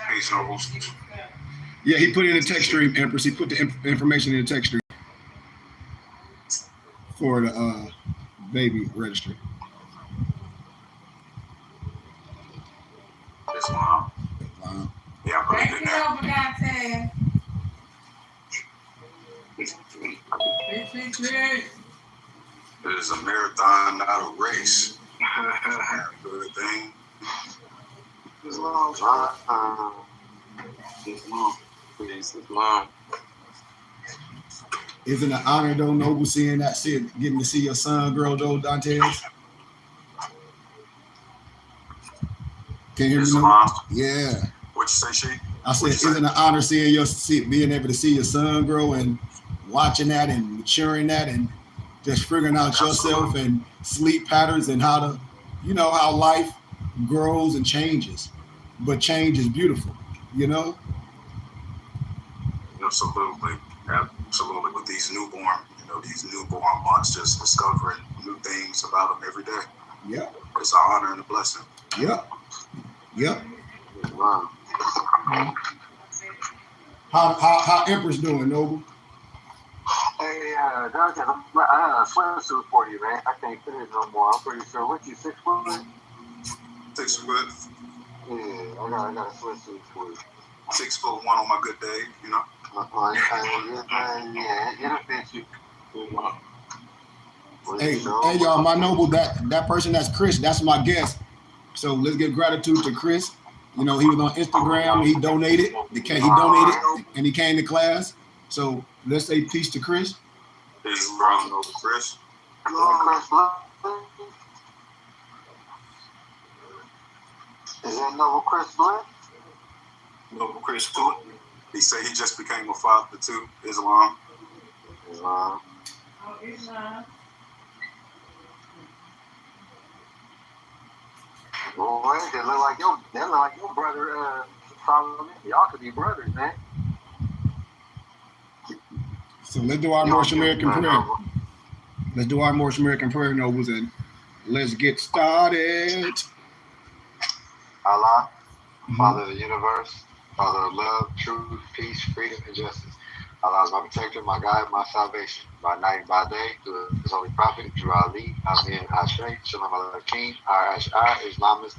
Peace, Nobles. Yeah, he put it in the text stream, Empress. He put the information in the text stream for the baby registry. Islam. Yeah, I believe in that. It is a marathon, not a race. Good thing. Islam. Islam. Isn't it an honor though, Noble, getting to see your son grow though, Dantes? Can you hear me? Islam. Yeah. What you say, Sheik? I said, isn't it an honor being able to see your son grow and watching that and maturing that and just figuring out yourself and sleep patterns and how life grows and changes. But change is beautiful, you know? Absolutely. With these newborn months, just discovering new things about them every day. Yeah. It's an honor and a blessing. Yeah. Yeah. Wow. How Empress doing, Noble? Hey, Duncan, I have a swimsuit for you, man. I can't fit it no more. I'm pretty sure. What, you 6 foot? 6 foot. Yeah, I got a swimsuit for you. 6'1" on my good day, you know. Yeah, it'll fit you. Hey, y'all, my Noble, that person that's Chris, that's my guest. So let's give gratitude to Chris. You know, he was on Instagram, he donated, and he came to class. So let's say peace to Chris. Peace, bro. Noble Chris. Is that Noble Chris Black? Noble Chris too. He said he just became a father too. Islam. Islam. Boy, that look like your brother. Solomon. Y'all could be brothers, man. So let's do our North American prayer. Let's do our North American prayer, Nobles, and let's get started. Allah, Father of the universe, Father of love, truth, peace, freedom, and justice. Allah is my protector, my guide, my salvation, by night and by day, through His holy prophet, Drew Ali, Amin, Ashrei, Shalom Aleichem, R-H-I, Islamist,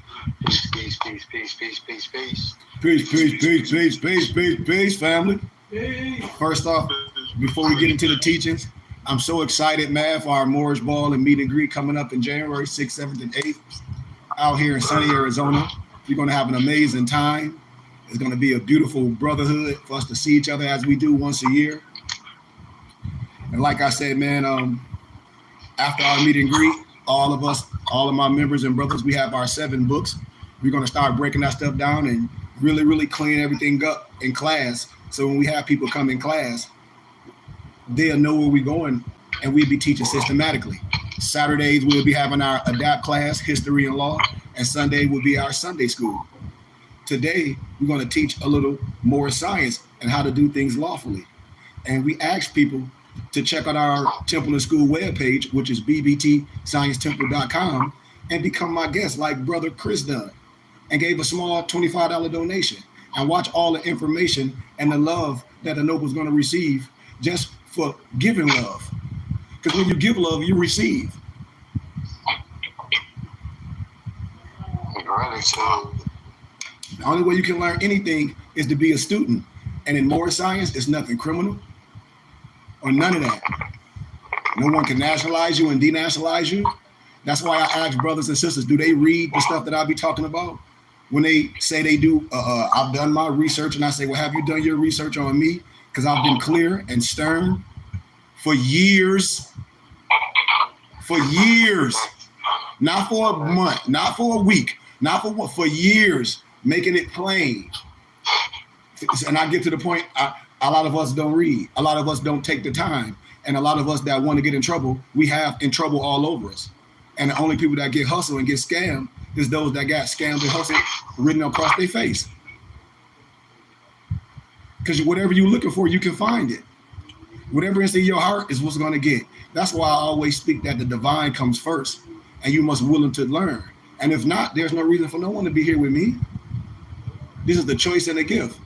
peace, peace, peace, peace, peace, peace, peace. Peace, peace, peace, peace, peace, peace, peace, family. First off, before we get into the teachings, I'm so excited, man, for our Moorish Ball and meet and greet coming up in January 6th, 7th, and 8th out here in sunny Arizona. We're going to have an amazing time. It's going to be a beautiful brotherhood for us to see each other as we do once a year. And like I said, man, after our meet and greet, all of my members and brothers, we have our 7 books. We're going to start breaking that stuff down and really, really clean everything up in class. So when we have people come in class, they'll know where we're going and we'll be teaching systematically. Saturdays, we'll be having our ADAPT class, history and law, and Sunday will be our Sunday school. Today, we're going to teach a little more science and how to do things lawfully. And we asked people to check out our Temple and School webpage, which is bbtsciencetemple.com, and become my guest like Brother Chris done, and gave a small $25 donation. And watch all the information and the love that the Noble's going to receive just for giving love. Because when you give love, you receive. The only way you can learn anything is to be a student. And in more science, it's nothing criminal or none of that. No one can nationalize you and denationalize you. That's why I ask brothers and sisters, do they read the stuff that I be talking about? When they say they do, I've done my research, and I say, well, have you done your research on me? Because I've been clear and stern for years. For years. Not for a month, not for a week, not for what, for years, making it plain. And I get to the point, a lot of us don't read. A lot of us don't take the time. And a lot of us that want to get in trouble, we have in trouble all over us. And the only people that get hustled and get scammed is those that got scammed and hustled written across their face. Because whatever you're looking for, you can find it. Whatever is in your heart is what's going to get. That's why I always speak that the divine comes first, and you must be willing to learn. And if not, there's no reason for no one to be here with me. This is the choice and the gift.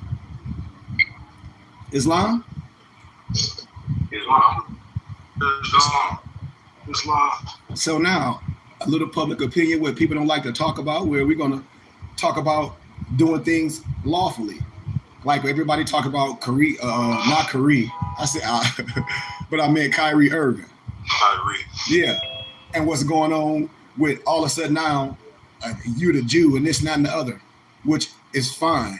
Islam? Islam. Islam. So now, a little public opinion where people don't like to talk about, where we're going to talk about doing things lawfully. Like everybody talk about not Kyrie. I said, but I meant Kyrie Irving. Kyrie. Yeah. And what's going on with all of a sudden now, you the Jew and this, not and the other, which is fine.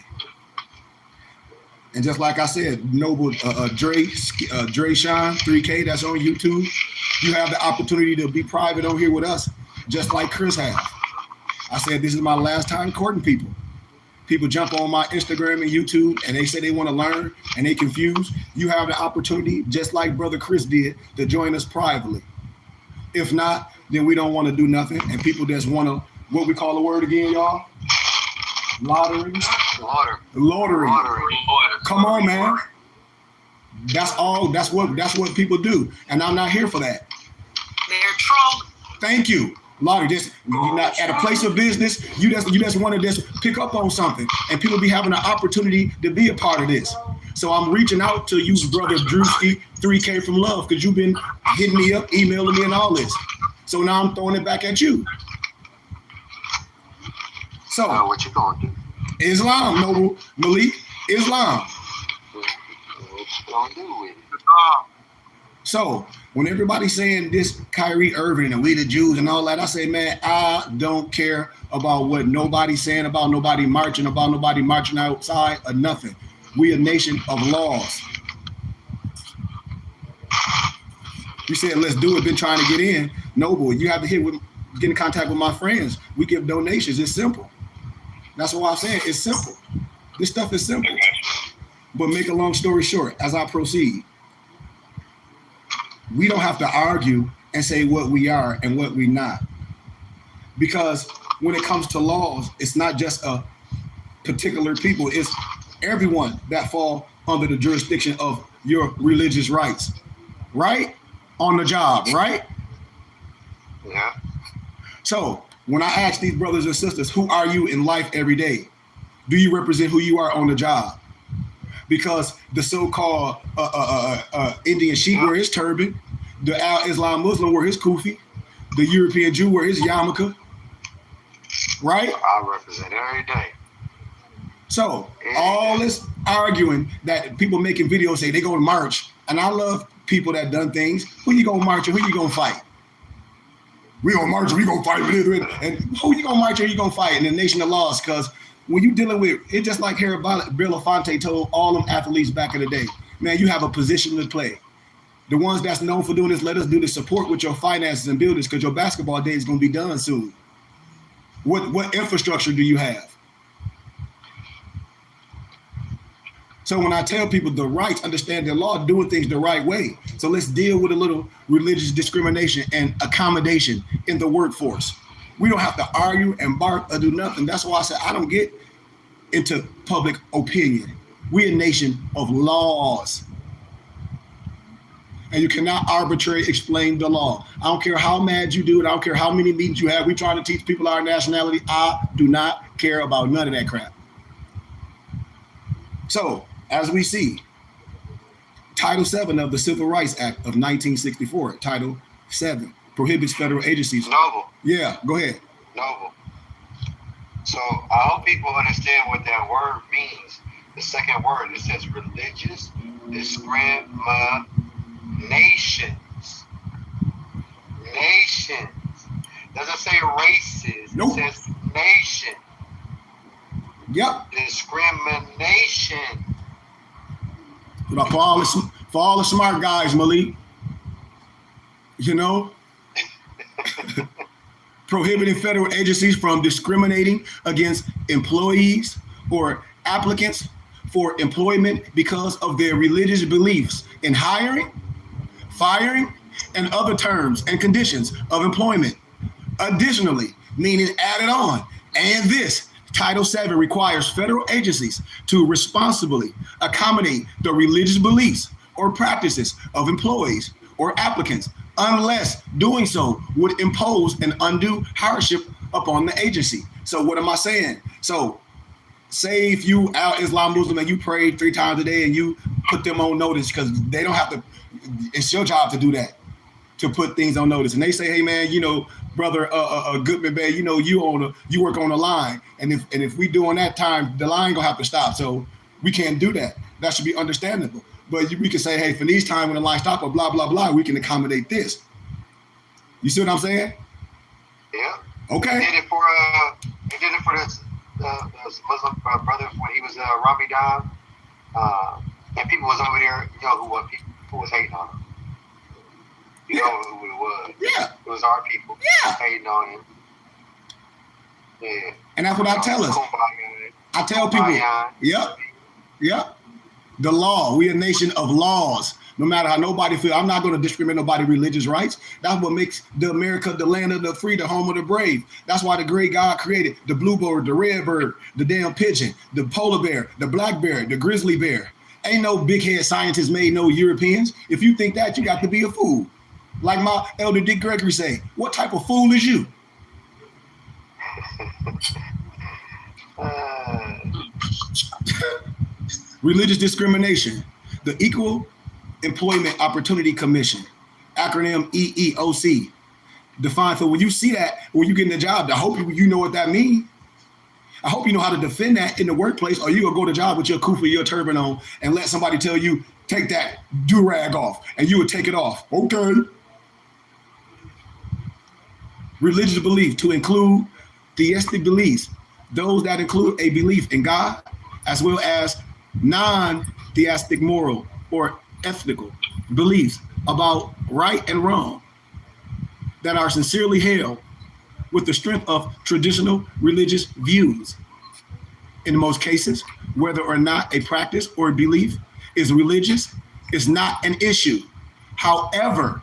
And just like I said, Noble Dre Shine 3K, that's on YouTube. You have the opportunity to be private on here with us, just like Chris has. I said, this is my last time courting people. People jump on my Instagram and YouTube and they say they want to learn and they confused. You have the opportunity, just like Brother Chris did, to join us privately. If not, then we don't want to do nothing. And people just want to, what we call the word again, y'all? Loitering. Come on, man. That's all. That's what people do, and I'm not here for that. They're trolling. Thank you, Lottie. Just you're not at a place of business. You just want to just pick up on something, and people be having an opportunity to be a part of this. So I'm reaching out to you, brother Drewski, 3K from Love, because you've been hitting me up, emailing me, and all this. So now I'm throwing it back at you. So what you gonna do? Islam, Noble Malik, Islam. What you gonna do with it? So when everybody's saying this Kyrie Irving and we the Jews and all that, I say, man, I don't care about what nobody's saying about nobody marching outside or nothing. We a nation of laws. You said, let's do it, been trying to get in. Noble, you have to get in contact with my friends. We give donations, it's simple. That's why I'm saying it's simple. This stuff is simple. But make a long story short, as I proceed, we don't have to argue and say what we are and what we're not. Because when it comes to laws, it's not just a particular people, it's everyone that fall under the jurisdiction of your religious rights, right? On the job, right? Yeah. So when I ask these brothers and sisters, who are you in life every day? Do you represent who you are on the job? Because the so-called Indian Sheik wear his turban, the Al-Islam Muslim wear his kufi, the European Jew wear his yarmulke, right? I represent every day. So all this arguing that people making videos say they go to march, and I love people that done things. Who you gonna march and who you gonna fight? We gonna march, we gonna fight, and who you gonna march and who you gonna fight in the nation of laws? Because when you dealing with it, just like Harry Belafonte told all them athletes back in the day, man, you have a position to play. The ones that's known for doing this, let us do the support with your finances and buildings, because your basketball day is gonna be done soon. What infrastructure do you have? So when I tell people the rights, understand the law, doing things the right way. So let's deal with a little religious discrimination and accommodation in the workforce. We don't have to argue and bark or do nothing. That's why I said I don't get into public opinion. We're a nation of laws. And you cannot arbitrarily explain the law. I don't care how mad you do it. I don't care how many meetings you have. We trying to teach people our nationality. I do not care about none of that crap. So, as we see, Title VII of the Civil Rights Act of 1964, Title VII, prohibits federal agencies. Noble. Yeah, go ahead. Noble. So I hope people understand what that word means. The second word, it says religious discriminations. Nations. Doesn't say races. Nope. It says nation. Yep. Discrimination. For all the smart guys, Malik, you know, prohibiting federal agencies from discriminating against employees or applicants for employment because of their religious beliefs in hiring, firing, and other terms and conditions of employment. Additionally, meaning added on, and this, Title VII requires federal agencies to responsibly accommodate the religious beliefs or practices of employees or applicants, unless doing so would impose an undue hardship upon the agency. So what am I saying? So say if you out Islam Muslim and you pray 3 times a day and you put them on notice, because they don't have to, it's your job to do that, to put things on notice. And they say, hey man, brother Goodman Bay, you work on the line. And if we doing that time, the line gonna have to stop. So we can't do that. That should be understandable. But we can say, hey, for these times when the line stop or blah, blah, blah, we can accommodate this. You see what I'm saying? Yeah. Okay. They did it for this Muslim brother when he was Ramadan, and people was over there. Who was hating on him? You know who it was? Yeah. It was our people. Yeah. Hating on him. Yeah. And that's what I tell us. I tell people. Yep. The law. We a nation of laws. No matter how nobody feel, I'm not going to discriminate nobody's religious rights. That's what makes the America the land of the free, the home of the brave. That's why the great God created the bluebird, the red bird, the damn pigeon, the polar bear, the black bear, the grizzly bear. Ain't no big head scientists made no Europeans. If you think that, you got to be a fool. Like my elder Dick Gregory say, what type of fool is you? Religious discrimination. The Equal Employment Opportunity Commission, acronym EEOC. Defined. So when you see that, when you get in the job, I hope you know what that means. I hope you know how to defend that in the workplace, or you gonna go to job with your kufa, your turban on, and let somebody tell you, take that do-rag off, and you would take it off. Okay. Religious belief, to include theistic beliefs, those that include a belief in God, as well as non-theistic moral or ethical beliefs about right and wrong that are sincerely held with the strength of traditional religious views. In most cases, whether or not a practice or a belief is religious is not an issue. However,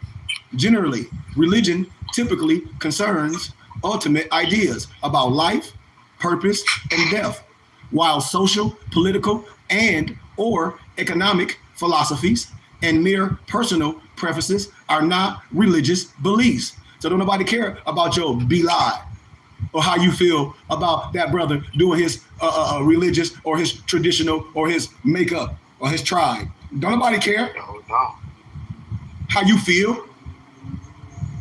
generally, religion typically concerns ultimate ideas about life, purpose, and death, while social, political, and or economic philosophies and mere personal preferences are not religious beliefs. So don't nobody care about your Bilal or how you feel about that brother doing his religious or his traditional or his makeup or his tribe. Don't nobody care how you feel.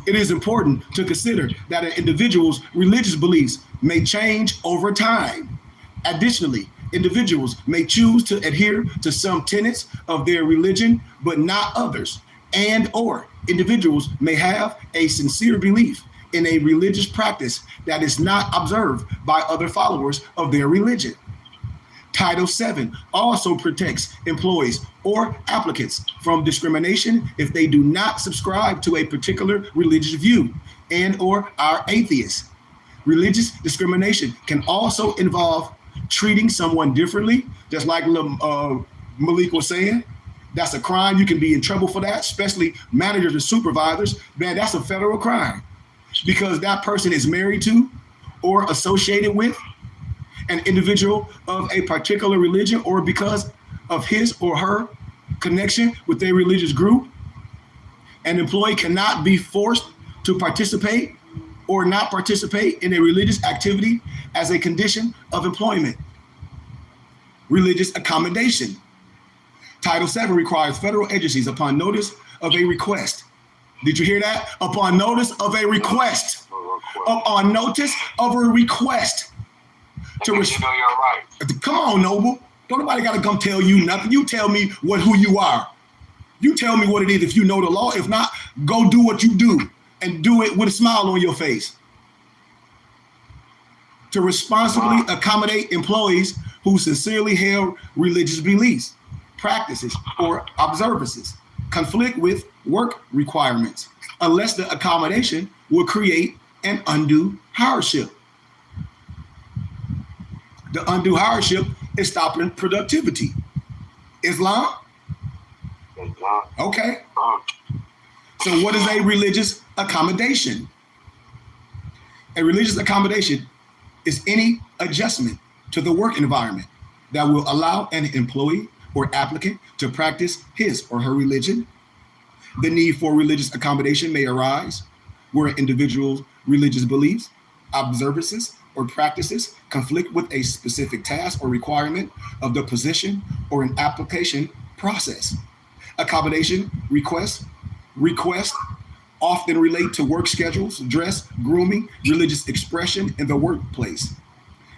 It is important to consider that an individual's religious beliefs may change over time. Additionally, individuals may choose to adhere to some tenets of their religion, but not others, and or individuals may have a sincere belief in a religious practice that is not observed by other followers of their religion. Title VII also protects employees or applicants from discrimination if they do not subscribe to a particular religious view and or are atheists. Religious discrimination can also involve treating someone differently, just like Malik was saying. That's a crime. You can be in trouble for that, especially managers and supervisors. Man, that's a federal crime because that person is married to or associated with an individual of a particular religion, or because of his or her connection with a religious group. An employee cannot be forced to participate or not participate in a religious activity as a condition of employment. Religious accommodation. Title VII requires federal agencies upon notice of a request. Did you hear that? Upon notice of a request. Upon notice of a request. You know you're right. Come on, Noble. Don't nobody got to come tell you nothing. You tell me who you are. You tell me what it is if you know the law. If not, go do what you do and do it with a smile on your face. To responsibly accommodate employees who sincerely held religious beliefs, practices, or observances conflict with work requirements, unless the accommodation will create an undue hardship. The undue hardship is stopping productivity. Islam? Okay. So what is a religious accommodation? A religious accommodation is any adjustment to the work environment that will allow an employee or applicant to practice his or her religion. The need for religious accommodation may arise where an individual's religious beliefs, observances, or practices conflict with a specific task or requirement of the position or an application process. Accommodation requests often relate to work schedules, dress, grooming, religious expression in the workplace.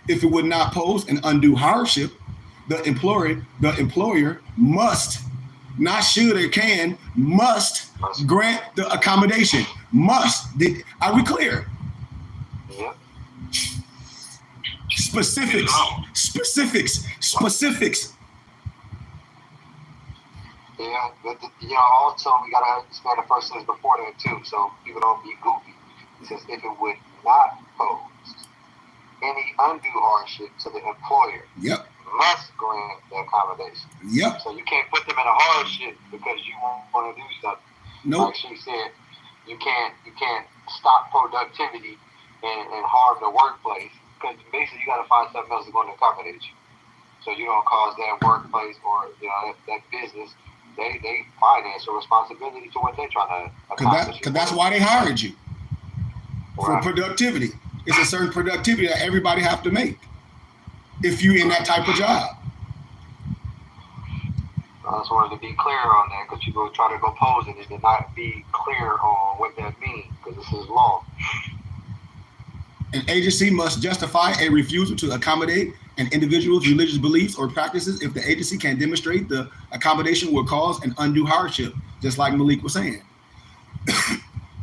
If it would not pose an undue hardship, the employer must, not should or can, must grant the accommodation. Must. Are we clear? Yeah. Specifics. Yeah, but also we gotta understand the first sentence before that too, so people don't be goofy. It says if it would not pose any undue hardship to the employer, Yep. must grant the accommodation. Yep. So you can't put them in a hardship because you want to do something. Nope. Like she said, you can't stop productivity and harm the workplace, because basically you got to find something else that's going to accommodate you, so you don't cause that workplace or that business they financial responsibility to what they're trying to accomplish. Because that's why they hired you, for Right. productivity. It's a certain productivity that everybody have to make if you're in that type of job. I just wanted to be clear on that, because people try to go pose it and not be clear on what that means, because this is law. An agency must justify a refusal to accommodate an individual's religious beliefs or practices if the agency can demonstrate the accommodation will cause an undue hardship, just like Malik was saying.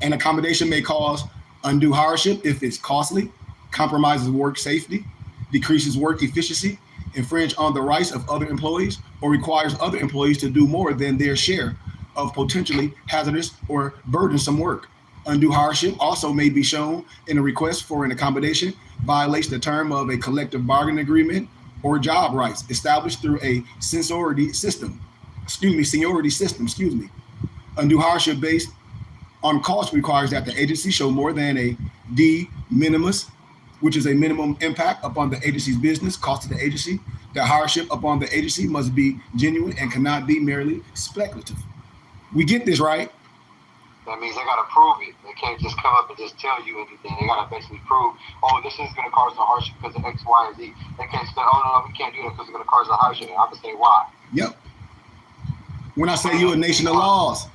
An accommodation may cause undue hardship if it's costly, compromises work safety, decreases work efficiency, infringe on the rights of other employees, or requires other employees to do more than their share of potentially hazardous or burdensome work. Undue hardship also may be shown in a request for an accommodation violates the term of a collective bargaining agreement or job rights established through a seniority system. Undue hardship based on cost requires that the agency show more than a de minimis, which is a minimum impact upon the agency's business, cost of the agency. The hardship upon the agency must be genuine and cannot be merely speculative. We get this, right? That means they got to prove it. They can't just come up and just tell you anything. They got to basically prove, oh, this is going to cause a hardship because of X, Y, and Z. They can't say, oh, no, we can't do that because it's going to cause a hardship. And I'm going to say why. Yep. When I say you're a nation of laws.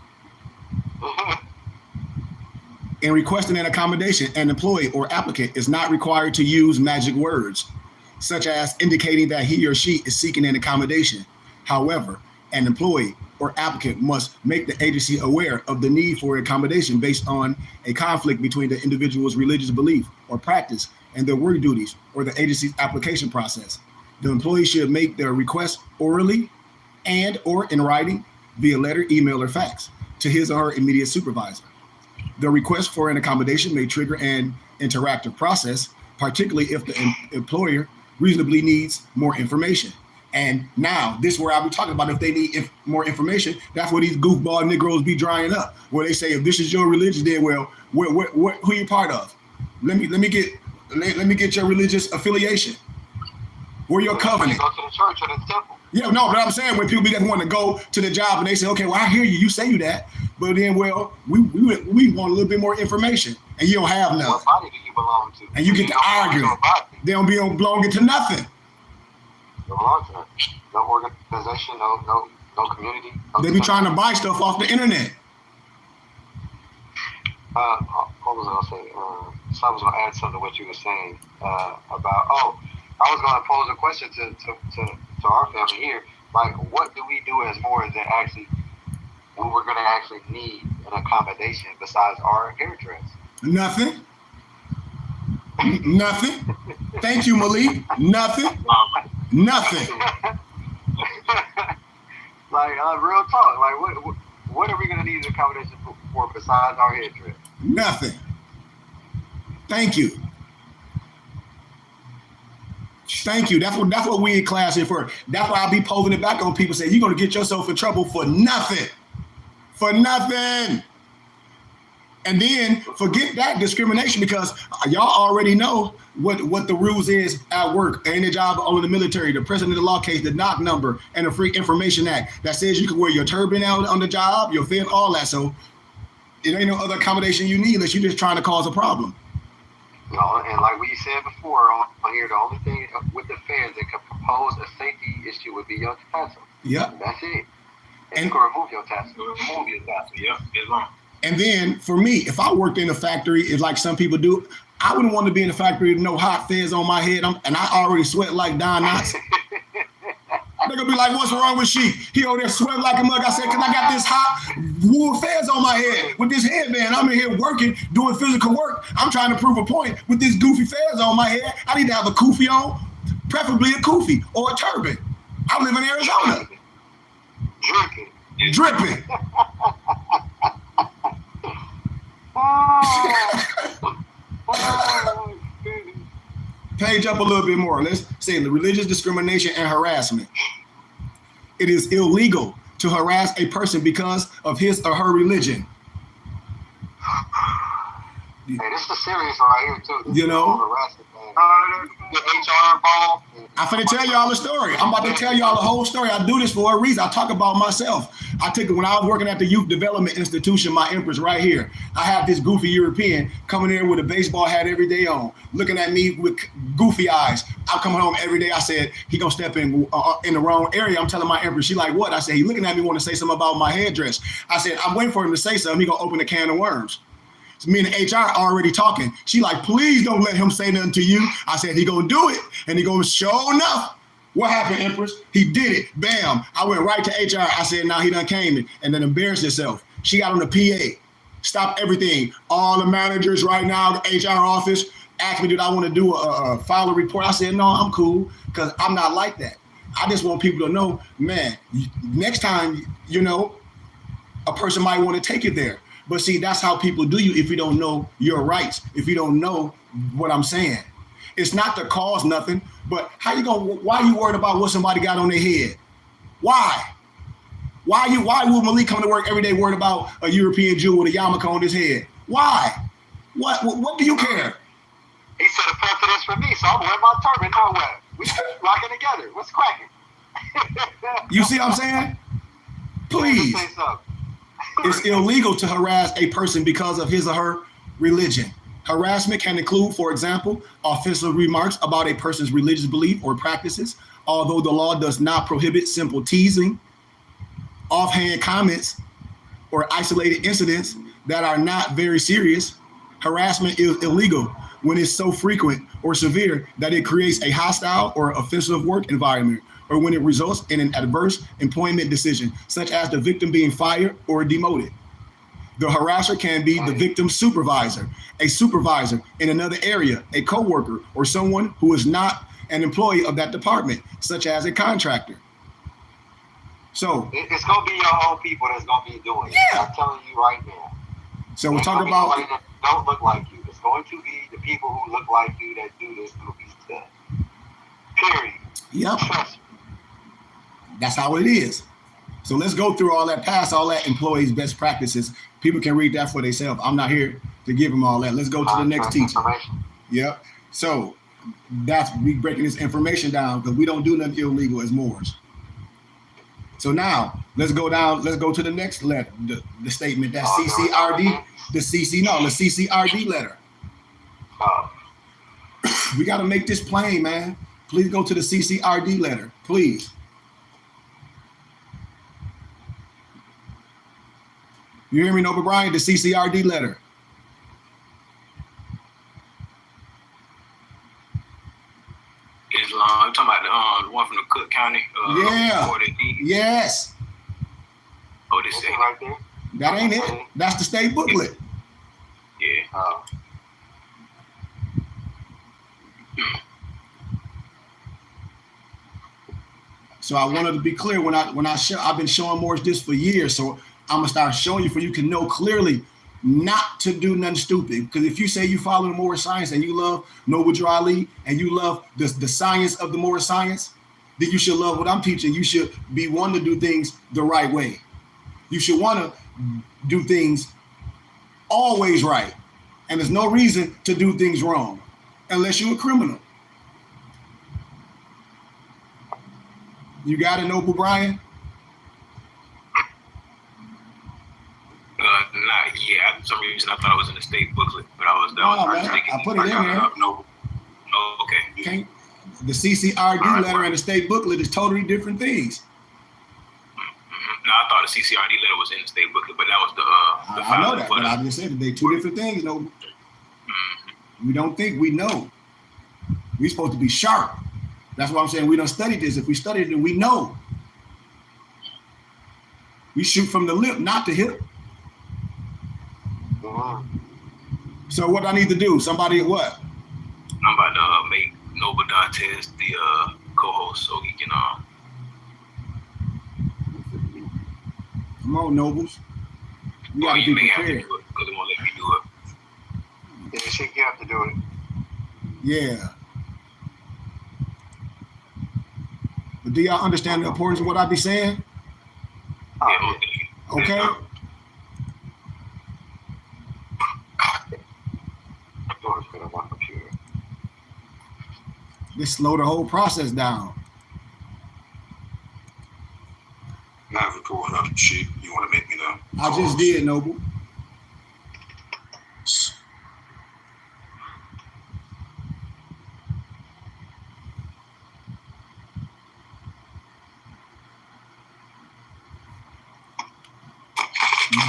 In requesting an accommodation, an employee or applicant is not required to use magic words, such as indicating that he or she is seeking an accommodation. However, an employee or applicant must make the agency aware of the need for accommodation based on a conflict between the individual's religious belief or practice and their work duties or the agency's application process. The employee should make their request orally and or in writing via letter, email, or fax to his or her immediate supervisor. The request for an accommodation may trigger an interactive process, particularly if the employer reasonably needs more information. And now, this is where I'll be talking about if they need more information. That's where these goofball Negroes be drying up, where they say, if this is your religion, then well, who you part of? Let me get your religious affiliation. Where your covenant? Go to the church or the temple. Yeah, no, but I'm saying when people just want to go to the job and they say, okay, well, I hear you, you say you that, but then, well, we want a little bit more information, and you don't have none. What body do you belong to? And you get to argue. They don't belong to nothing. Belong to no organization, no community. They be trying to buy stuff off the internet. What was I going to say? So I was going to add something to what you were saying about, I was going to pose a question to our family here. Like, what do we do as more as actually, when we're going to actually need an accommodation besides our hairdress? Nothing. Nothing. Thank you, Malik. Nothing. Nothing. Like, real talk. Like, what are we going to need an accommodation for besides our hairdress? Nothing. Thank you. Thank you. That's what we in class here for. That's why I be posing it back on people saying you're going to get yourself in trouble for nothing. For nothing. And then forget that discrimination, because y'all already know what the rules is at work, any job or in the military, the president of the law case, the knock number, and the Free Information Act that says you can wear your turban out on the job, your fin, all that. So it ain't no other accommodation you need unless you're just trying to cause a problem. And like we said before on here, the only thing with the fans that can propose a safety issue would be your tassel. Yep. That's it. And And you can remove your tassel. Yep, it's long. And then for me, if I worked in a factory, it's like some people do, I wouldn't want to be in a factory with no hot fez on my head. And I already sweat like Don Knotts. They're gonna be like, what's wrong with Sheik? He over there sweating like a mug. I said, because I got this hot wool fez on my head with this headband. I'm in here working, doing physical work. I'm trying to prove a point with this goofy fez on my head. I need to have a kufi on, preferably a kufi or a turban. I live in Arizona. Dripping. Page up a little bit more. Let's say the religious discrimination and harassment. It is illegal to harass a person because of his or her religion. Hey, this is serious right here too. You know? Harassment, get HR involved. I'm finna tell y'all a story. I'm about to tell y'all the whole story. I do this for a reason. I talk about myself. I took it when I was working at the Youth Development Institution, my Empress right here. I have this goofy European coming in with a baseball hat every day on, looking at me with goofy eyes. I'm coming home every day. I said, he gonna step in the wrong area. I'm telling my Empress. She like, what? I said, he looking at me want to say something about my headdress. I said, I'm waiting for him to say something. He gonna open a can of worms. So me and the HR already talking. She like, please don't let him say nothing to you. I said, he gonna do it. And he gonna show enough. What happened, Empress? He did it. Bam. I went right to HR. I said, now he done came in and then embarrassed himself. She got on the PA. Stop everything. All the managers right now, the HR office, asked me, did I want to do file a report? I said, no, I'm cool because I'm not like that. I just want people to know, man, next time, a person might want to take it there. But see, that's how people do you if you don't know your rights, if you don't know what I'm saying. It's not to cause nothing, but why you worried about what somebody got on their head? Why? Why would Malik come to work every day worried about a European Jew with a yarmulke on his head? Why? What do you care? He set a precedence for me, so I'm wearing my turban. Now what? We rocking together. What's cracking? You see what I'm saying? Please. It's illegal to harass a person because of his or her religion. Harassment can include, for example, offensive remarks about a person's religious belief or practices, although the law does not prohibit simple teasing, offhand comments, or isolated incidents that are not very serious. Harassment is illegal when it's so frequent or severe that it creates a hostile or offensive work environment, or when it results in an adverse employment decision, such as the victim being fired or demoted. The harasser can be the victim's supervisor, a supervisor in another area, a coworker, or someone who is not an employee of that department, such as a contractor. So it's gonna be your own people that's gonna be doing it. Yeah. I'm telling you right now. So we're talking about that don't look like you. It's going to be the people who look like you that do this goofy stuff. Period. Yep. Trust me. That's how it is. So let's go through all that, past all that employees' best practices. People can read that for themselves. I'm not here to give them all that. Let's go to the next teacher. Yep. So we breaking this information down because we don't do nothing illegal as Moors. So now let's go down. Let's go to the next letter, the statement that CCRD, the CCRD letter. We got to make this plain, man. Please go to the CCRD letter, please. You hear me, Noble Brian? The CCRD letter. It's long. I'm talking about the one from the Cook County. Yeah. Yes. Oh, this thing right there. That ain't it. That's the state booklet. Yeah. So I wanted to be clear when I show. I've been showing Morris this for years. So I'm gonna start showing you, for you can know clearly not to do nothing stupid. Because if you say you follow the Moorish science and you love Noble Drew Ali and you love the science of the Moorish science, then you should love what I'm teaching. You should be one to do things the right way. You should want to do things always right. And there's no reason to do things wrong unless you're a criminal. You got it, Noble Brian? Not yet. For some reason I thought it was in the state booklet, but I was thinking. I put it in there. No, okay. The CCRD letter and the state booklet is totally different things. No, I thought the CCRD letter was in the state booklet, but that was the I know that, but I just said that they two different things. We don't think we know. We're supposed to be sharp. That's why I'm saying we don't study this. If we study it, then we know. We shoot from the lip, not the hip. So what I need to do? Somebody what? I'm about to make Noble Dantes the co-host so he can Come on, Nobles. We gotta be prepared. Because they won't let me do it. Yeah, shit, you have to do it. Yeah. But do y'all understand the importance of what I be saying? Yeah, Okay. Just slow the whole process down. Now if you're pulling up shit, you want to make me know. I just did, Noble.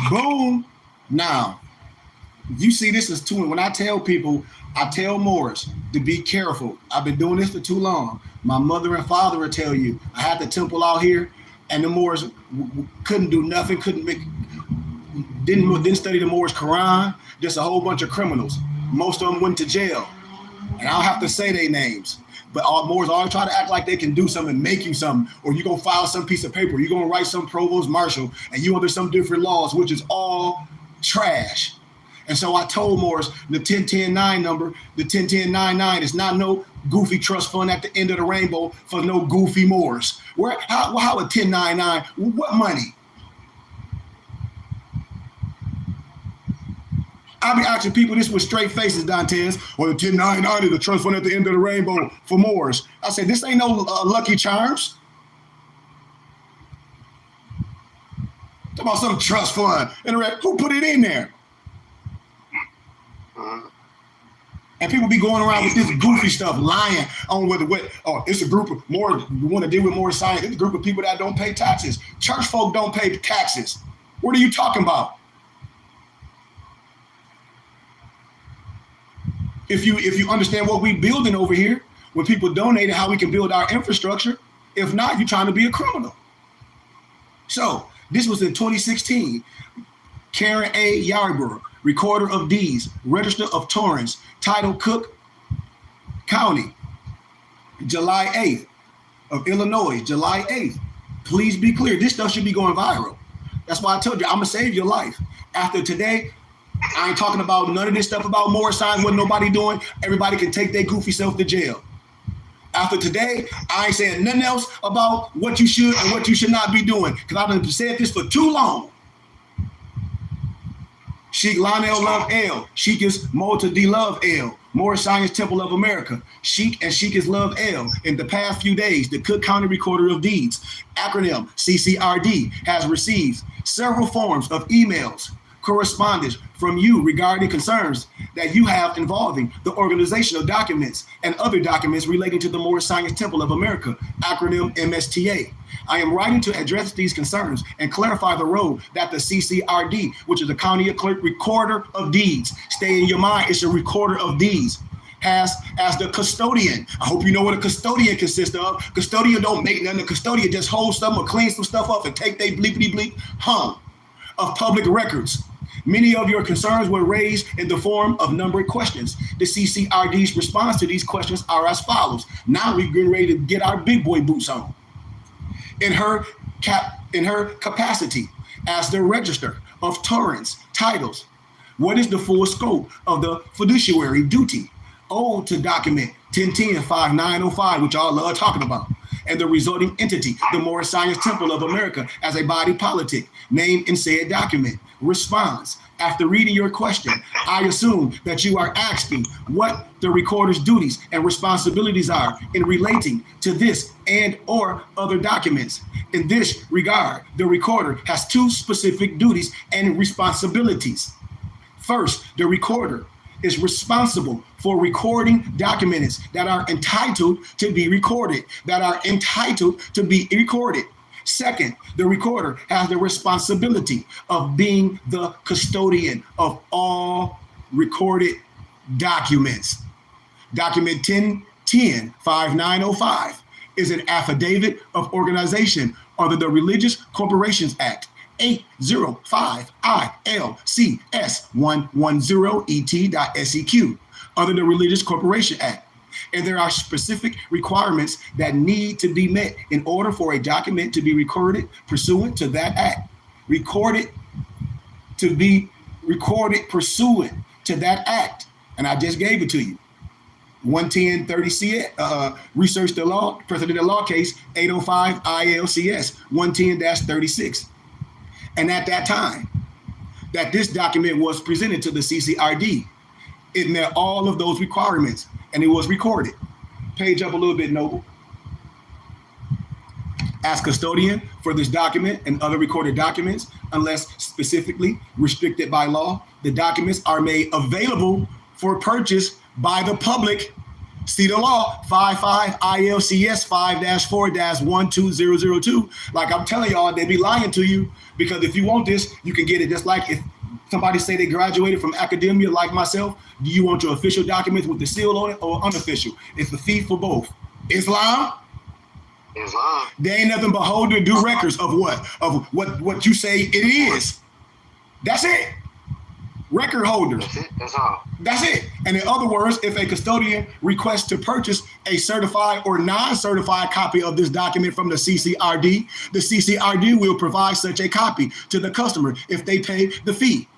Boom. Now, you see this is too. When I tell people, I tell Moors to be careful. I've been doing this for too long. My mother and father will tell you. I had the temple out here, and the Moors couldn't do nothing. Didn't study the Moors Quran. Just a whole bunch of criminals. Most of them went to jail, and I don't have to say their names. But all Moors always try to act like they can do something, make you something, or you're gonna file some piece of paper. You're gonna write some provost marshal, and you under some different laws, which is all trash. And so I told Moors the 10-10-9 number, the 10-10-9-9 is not no goofy trust fund at the end of the rainbow for no goofy Moors. How a 10-9-9? What money? I'll be asking people this with straight faces, Dantes, or the 10-9-9 is the trust fund at the end of the rainbow for Moors. I said, this ain't no Lucky Charms. Talk about some trust fund. Who put it in there? And people be going around with this goofy stuff, lying on it's a group of more, you want to deal with more science. It's a group of people that don't pay taxes. Church folk don't pay taxes. What are you talking about? If you understand what we building over here, when people donate how we can build our infrastructure, if not, you're trying to be a criminal. So this was in 2016. Karen A. Yarborough, recorder of deeds, register of Torrance, title Cook County, July 8th of Illinois, July 8th. Please be clear, this stuff should be going viral. That's why I told you, I'm gonna save your life. After today, I ain't talking about none of this stuff about more signs, what nobody doing. Everybody can take their goofy self to jail. After today, I ain't saying nothing else about what you should and what you should not be doing, because I've been said this for too long. Sheikh Lionel Love L. Sheikh is Mota D Love L. Moorish Science Temple of America. Sheikh and Sheikh is Love L. In the past few days, the Cook County Recorder of Deeds, acronym CCRD, has received several forms of emails, correspondence from you regarding concerns that you have involving the organizational documents and other documents relating to the Moorish Science Temple of America, acronym MSTA. I am writing to address these concerns and clarify the role that the CCRD, which is the County Clerk Recorder of Deeds, stay in your mind, it's a recorder of deeds, has as the custodian. I hope you know what a custodian consists of. Custodian don't make nothing. The custodian just holds something or cleans some stuff up and take they bleepity bleep home of public records. Many of your concerns were raised in the form of numbered questions. The CCRD's response to these questions are as follows. Now we're getting ready to get our big boy boots on. In her capacity as the register of Torrance titles, what is the full scope of the fiduciary duty owed to document 1010-5905, which y'all love talking about, and the resulting entity, the Moorish Science Temple of America, as a body politic named in said document? Response. After reading your question, I assume that you are asking what the recorder's duties and responsibilities are in relating to this and or other documents. In this regard, the recorder has two specific duties and responsibilities. First, the recorder is responsible for recording documents that are entitled to be recorded, Second, the recorder has the responsibility of being the custodian of all recorded documents. Document 1010-5905 is an affidavit of organization under the Religious Corporations Act 805 ILCS 110ET.SEQ under the Religious Corporation Act. And there are specific requirements that need to be met in order for a document to be recorded pursuant to that act. To be recorded pursuant to that act. And I just gave it to you. 11030 research the law, precedent law case 805 ILCS 110-36. And at that time that this document was presented to the CCRD, it met all of those requirements and it was recorded. Page up a little bit, Noble. As custodian for this document and other recorded documents, unless specifically restricted by law, the documents are made available for purchase by the public. See the law, 55 ILCS 5-4-12002. Like I'm telling y'all, they be lying to you, because if you want this, you can get it. Just like if somebody say they graduated from academia like myself, do you want your official documents with the seal on it or unofficial? It's the fee for both. Islam? They ain't nothing but hold and do records of what? Of what you say it is. That's it. Record holders. That's it. That's all. That's it. And in other words, if a custodian requests to purchase a certified or non-certified copy of this document from the CCRD will provide such a copy to the customer if they pay the fee.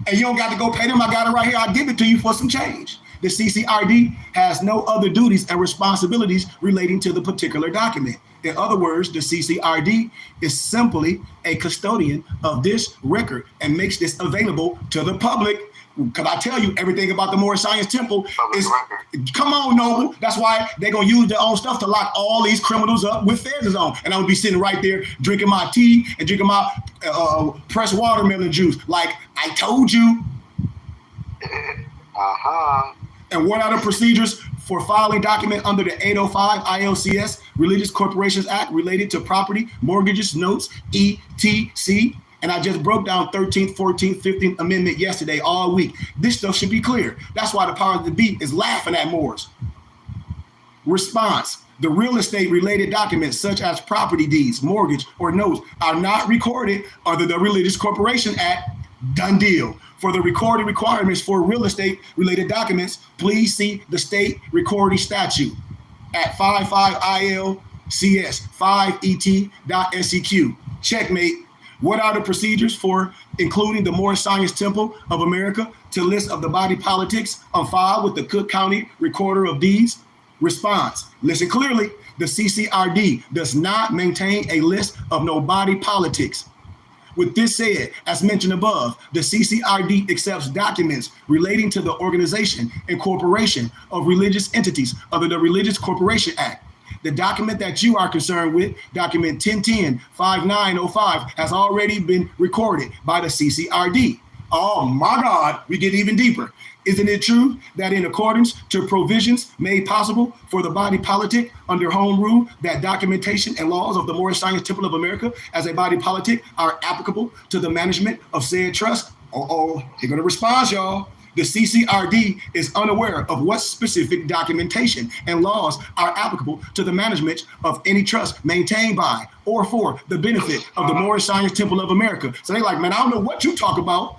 And you don't got to go pay them. I got it right here. I'll give it to you for some change. The CCRD has no other duties and responsibilities relating to the particular document. In other words, the CCRD is simply a custodian of this record and makes this available to the public. Because I tell you, everything about the Moorish Science Temple is, come on, Noble. That's why they're going to use their own stuff to lock all these criminals up with feathers on. And I'm going to be sitting right there drinking my tea and drinking my pressed watermelon juice. Like I told you. And what are the procedures for filing document under the 805 ILCS Religious Corporations Act related to property, mortgages, notes, etc.? And I just broke down 13th, 14th, 15th Amendment yesterday all week. This stuff should be clear. That's why the powers that be is laughing at Moors. Response. The real estate related documents such as property deeds, mortgage, or notes are not recorded under the Religious Corporation Act. Done deal. For the recording requirements for real estate related documents, please see the state recording statute at 55 ILCS 5ET.SEQ. Checkmate. What are the procedures for including the Moorish Science Temple of America to list of the body politics on file with the Cook County Recorder of Deeds? Response. Listen clearly. The CCRD does not maintain a list of no body politics. With this said, as mentioned above, the CCRD accepts documents relating to the organization and corporation of religious entities under the Religious Corporation Act. The document that you are concerned with, document 1010-5905, has already been recorded by the CCRD. Oh my God, we get even deeper. Isn't it true that in accordance to provisions made possible for the body politic under home rule, that documentation and laws of the Moorish Science Temple of America as a body politic are applicable to the management of said trust? You're going to respond, y'all. The CCRD is unaware of what specific documentation and laws are applicable to the management of any trust maintained by or for the benefit of the Moorish Science Temple of America. So they like, man, I don't know what you talk about.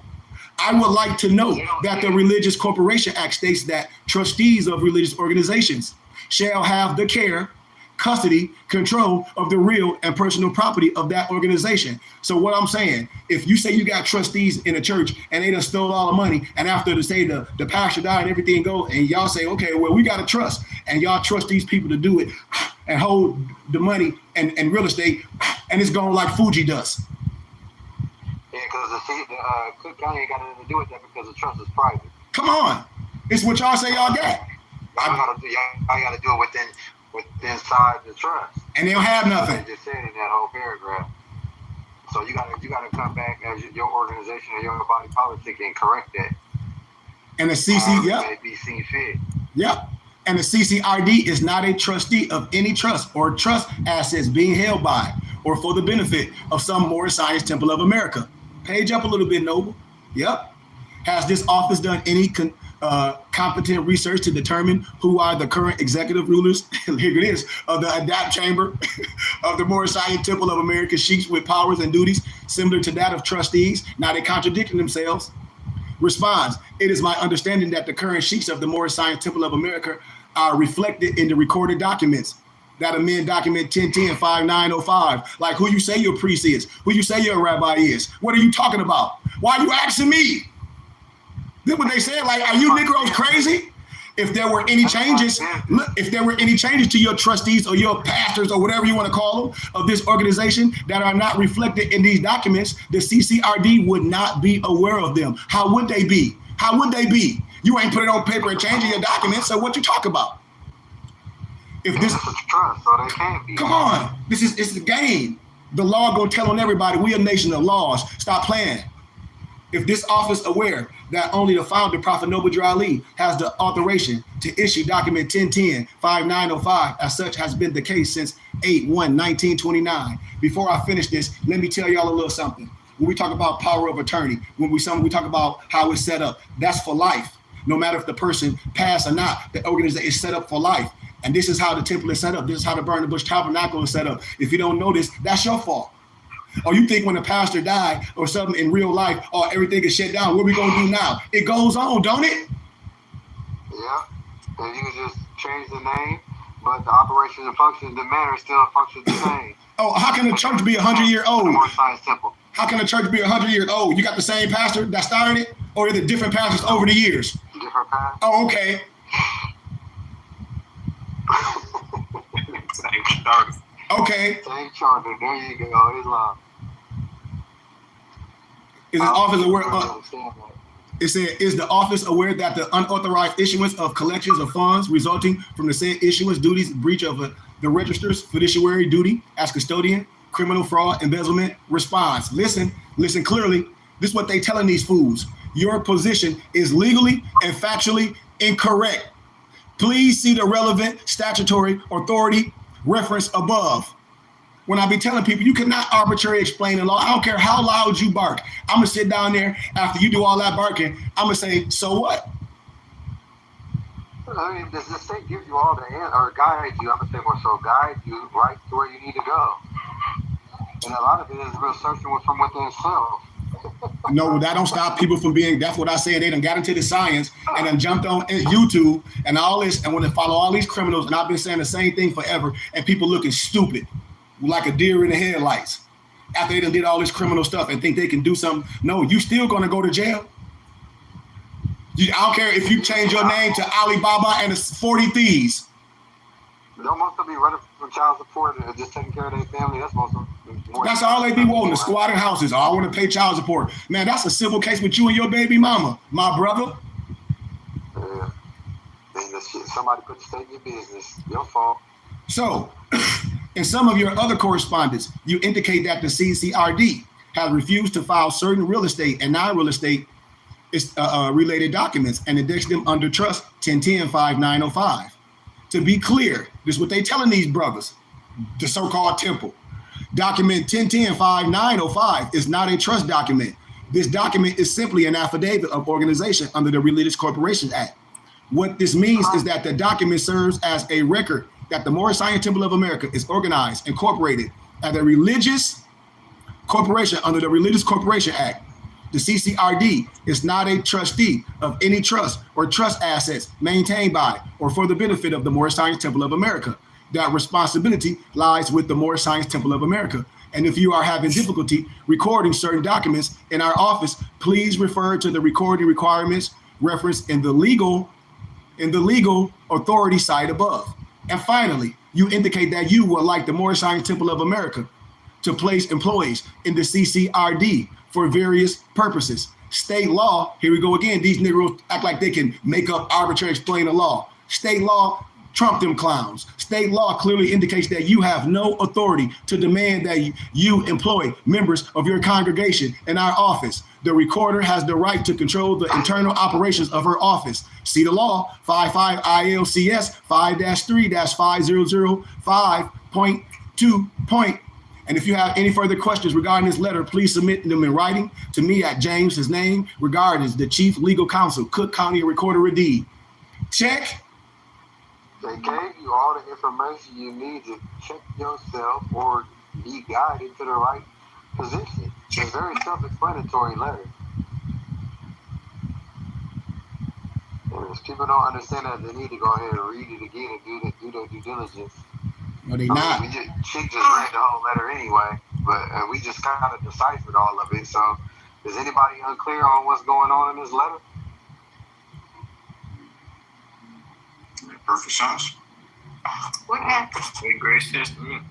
I would like to know that the Religious Corporation Act states that trustees of religious organizations shall have the care, custody, control of the real and personal property of that organization. So what I'm saying, if you say you got trustees in a church and they done stole all the money, and after the pastor died and everything goes, and y'all say, okay, well, we got to trust, and y'all trust these people to do it and hold the money and real estate, and it's going like Fuji dust. Yeah, because the Cook County ain't got nothing to do with that because the trust is private. Come on. It's what y'all say y'all got. Y'all got to do it within inside the trust. And they don't have nothing. They just said in that whole paragraph. So you gotta come back as your organization or your body politic and correct that. And the CC, may be seen fit. Yep. And the CCRD is not a trustee of any trust or trust assets being held by or for the benefit of some Moorish Science Temple of America. Page up a little bit, Noble. Yep. Has this office done any competent research to determine who are the current executive rulers, here it is, of the Adapt Chamber of the Moorish Science Temple of America, sheiks with powers and duties similar to that of trustees? Now they contradicting themselves. Responds, it is my understanding that the current sheiks of the Moorish Science Temple of America are reflected in the recorded documents that amend document 1010-5905. Like who you say your priest is, who you say your rabbi is. What are you talking about? Why are you asking me? Then what they said, like, are you Negroes crazy? If there were any changes, to your trustees or your pastors or whatever you want to call them of this organization that are not reflected in these documents, the CCRD would not be aware of them. How would they be? How would they be? You ain't put it on paper and changing your documents, so what you talk about? If this is trust, so they can't be. Come on, it's a game. The law gonna tell on everybody. We a nation of laws. Stop playing. If this office aware that only the founder, Prophet Noble Drew Ali, has the authorization to issue document 1010-5905, as such has been the case since 8/1/1929. Before I finish this, let me tell y'all a little something. When we talk about power of attorney, when we talk about how it's set up, that's for life. No matter if the person passed or not, the organization is set up for life. And this is how the temple is set up. This is how the Burning Bush Tabernacle is set up. If you don't know this, that's your fault. Or you think when a pastor died or something in real life, or everything is shut down, what we gonna do now? It goes on, don't it? Yeah, and you can just change the name, but the operation and function, the manner still functions the same. Oh, how can a church be 100 years old? More Science Temple. How can a church be 100 years old? You got the same pastor that started it, or are there different pastors over the years? Different pastors. Oh, okay. Same charter. Okay. Same charter. There you go. It's long. Is the office aware? It said, is the office aware that the unauthorized issuance of collections of funds resulting from the said issuance duties, breach of the register's fiduciary duty as custodian, criminal fraud, embezzlement? Response. Listen clearly. This is what they telling these fools. Your position is legally and factually incorrect. Please see the relevant statutory authority reference above. When I be telling people, you cannot arbitrarily explain the law. I don't care how loud you bark. I'm going to sit down there after you do all that barking. I'm going to say, so what? I mean, does the state give you all the or guide you? I'm going to say more so guide you right to where you need to go. And a lot of it is real searching from within self. No, that don't stop people from being, that's what I said. They done got into the science and then jumped on YouTube and all this and want to follow all these criminals. And I've been saying the same thing forever. And people looking stupid, like a deer in the headlights after they done did all this criminal stuff and think they can do something. No, you still going to go to jail. I don't care if you change your name to Alibaba and it's 40 thieves. They'll most of be running from child support and just taking care of their family. That's most of That's all they be wanting, the squatting houses. Oh, I want to pay child support. Man, that's a civil case with you and your baby mama, my brother. Yeah. And somebody put the state in your business. Your fault. So, in some of your other correspondence, you indicate that the CCRD has refused to file certain real estate and non-real estate related documents and index them under trust 1010-5905. To be clear, this is what they telling these brothers, the so-called temple. Document 1010-5905 is not a trust document. This document is simply an affidavit of organization under the Religious Corporations Act. What this means is that the document serves as a record that the Moorish Science Temple of America is organized, incorporated as a religious corporation under the Religious Corporation Act. The CCRD is not a trustee of any trust or trust assets maintained by or for the benefit of the Moorish Science Temple of America. That responsibility lies with the Moorish Science Temple of America. And if you are having difficulty recording certain documents in our office, please refer to the recording requirements referenced in the legal authority site above. And finally, you indicate that you would like the Moorish Science Temple of America to place employees in the CCRD for various purposes. State law, here we go again, these Negroes act like they can make up arbitrary explain the law. State law Trump them clowns. State law clearly indicates that you have no authority to demand that you employ members of your congregation in our office. The recorder has the right to control the internal operations of her office. See the law, 55 ILCS 5-3-5005.2. And if you have any further questions regarding this letter, please submit them in writing to me at James, his name, regarded as the Chief Legal Counsel, Cook County Recorder of Deed. Check. They gave you all the information you need to check yourself or be guided to the right position. It's a very self-explanatory letter. And if people don't understand that, they need to go ahead and read it again and do their due diligence. No, they not. She just read the whole letter anyway, but we just kind of deciphered all of it. So, is anybody unclear on what's going on in this letter? Perfect sense. What happened? Hey, great system.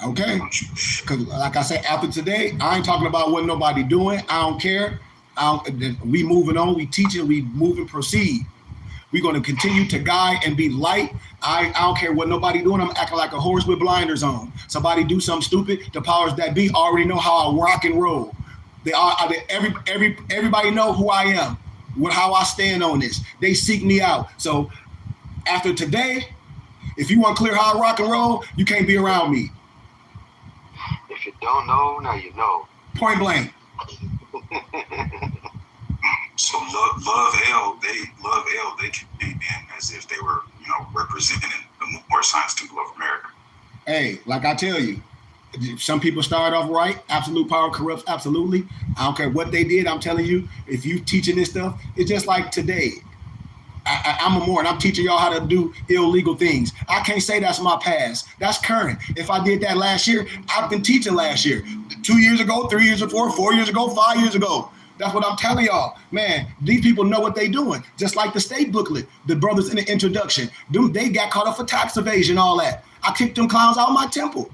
Okay, because like I said, after today, I ain't talking about what nobody doing. I don't care. We moving on. We teaching. We move and proceed. We're going to continue to guide and be light. I don't care what nobody doing. I'm acting like a horse with blinders on. Somebody do something stupid. The powers that be already know how I rock and roll. Everybody know who I am, how I stand on this. They seek me out. So after today, if you want to clear how I rock and roll, you can't be around me. If you don't know, now you know. Point blank. So Love L, they can be in as if they were, representing the more science people of America. Hey, like I tell you, some people start off right. Absolute power corrupts absolutely. I don't care what they did. I'm telling you, if you teaching this stuff, it's just like today. I'm a Mormon. I'm teaching y'all how to do illegal things. I can't say that's my past. That's current. If I did that last year, I've been teaching last year. 2 years ago, 3 years ago, 4 years ago, 5 years ago. That's what I'm telling y'all. Man, these people know what they doing. Just like the state booklet, the brothers in the introduction. They got caught up for tax evasion, all that. I kicked them clowns out of my temple.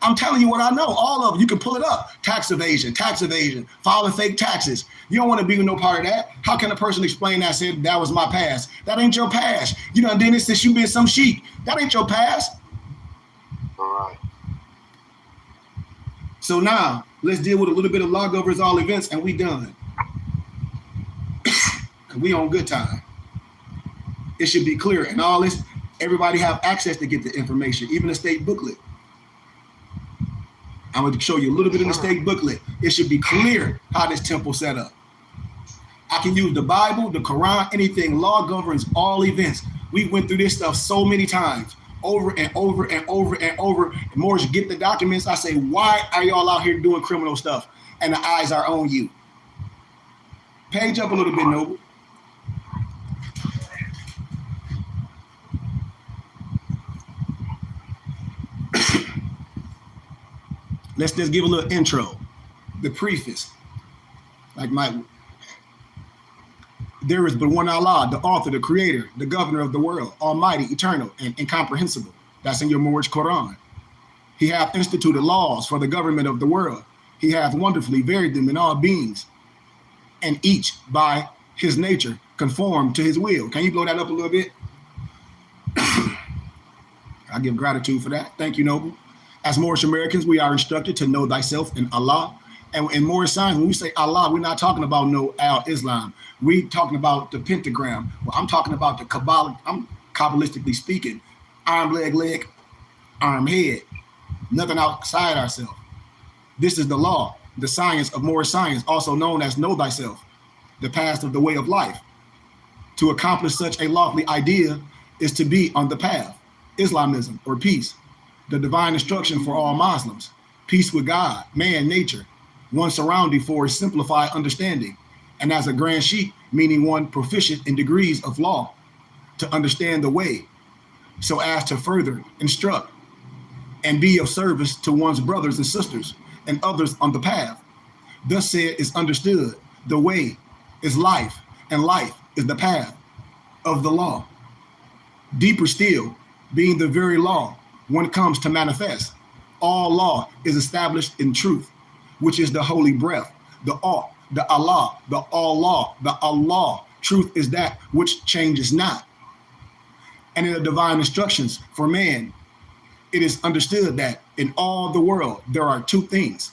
I'm telling you what I know, all of them. You can pull it up. Tax evasion, filing fake taxes. You don't want to be no part of that. How can a person explain that, said that was my past? That ain't your past. You done did this since you been some sheep. That ain't your past. All right. So now, let's deal with a little bit of law governs all events, and we done. We on good time. It should be clear. And all this, everybody have access to get the information, even the state booklet. I'm going to show you a little bit in the state booklet. It should be clear how this temple set up. I can use the Bible, the Quran, anything. Law governs all events. We went through this stuff so many times, over and over and over and over. The more you get the documents, I say, why are y'all out here doing criminal stuff? And the eyes are on you. Page up a little bit, Noble. Let's just give a little intro, the preface. There is but one Allah, the author, the creator, the governor of the world, almighty, eternal, and incomprehensible. That's in your Moorish Quran. He hath instituted laws for the government of the world. He hath wonderfully varied them in all beings, and each by his nature conformed to his will. Can you blow that up a little bit? I give gratitude for that. Thank you, Noble. As Moorish Americans, we are instructed to know thyself in Allah. And in Moorish signs, when we say Allah, we're not talking about no al-Islam. We're talking about the pentagram. Well, I'm talking about the Kabbalah. I'm Kabbalistically speaking. Arm, leg, arm, head. Nothing outside ourselves. This is the law, the science of Moorish science, also known as know thyself, the path of the way of life. To accomplish such a lofty idea is to be on the path, Islamism or peace. The divine instruction for all Muslims, peace with God, man, nature, one surrounding for his simplified understanding, and as a grand sheikh, meaning one proficient in degrees of law, to understand the way, so as to further instruct and be of service to one's brothers and sisters and others on the path. Thus said is understood, the way is life, and life is the path of the law. Deeper still, being the very law, when it comes to manifest, all law is established in truth, which is the holy breath, the ought the Allah, the Allah, the Allah. Truth is that which changes not. And in the divine instructions for man, it is understood that in all the world, there are two things.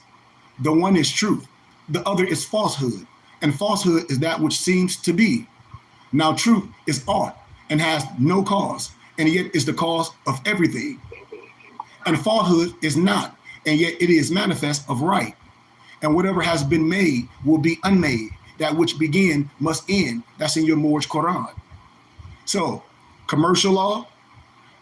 The one is truth, the other is falsehood. And falsehood is that which seems to be. Now truth is aught and has no cause, and yet is the cause of everything. And falsehood is not, and yet it is manifest of right. And whatever has been made will be unmade. That which began must end. That's in your Moorish Quran. So, commercial law,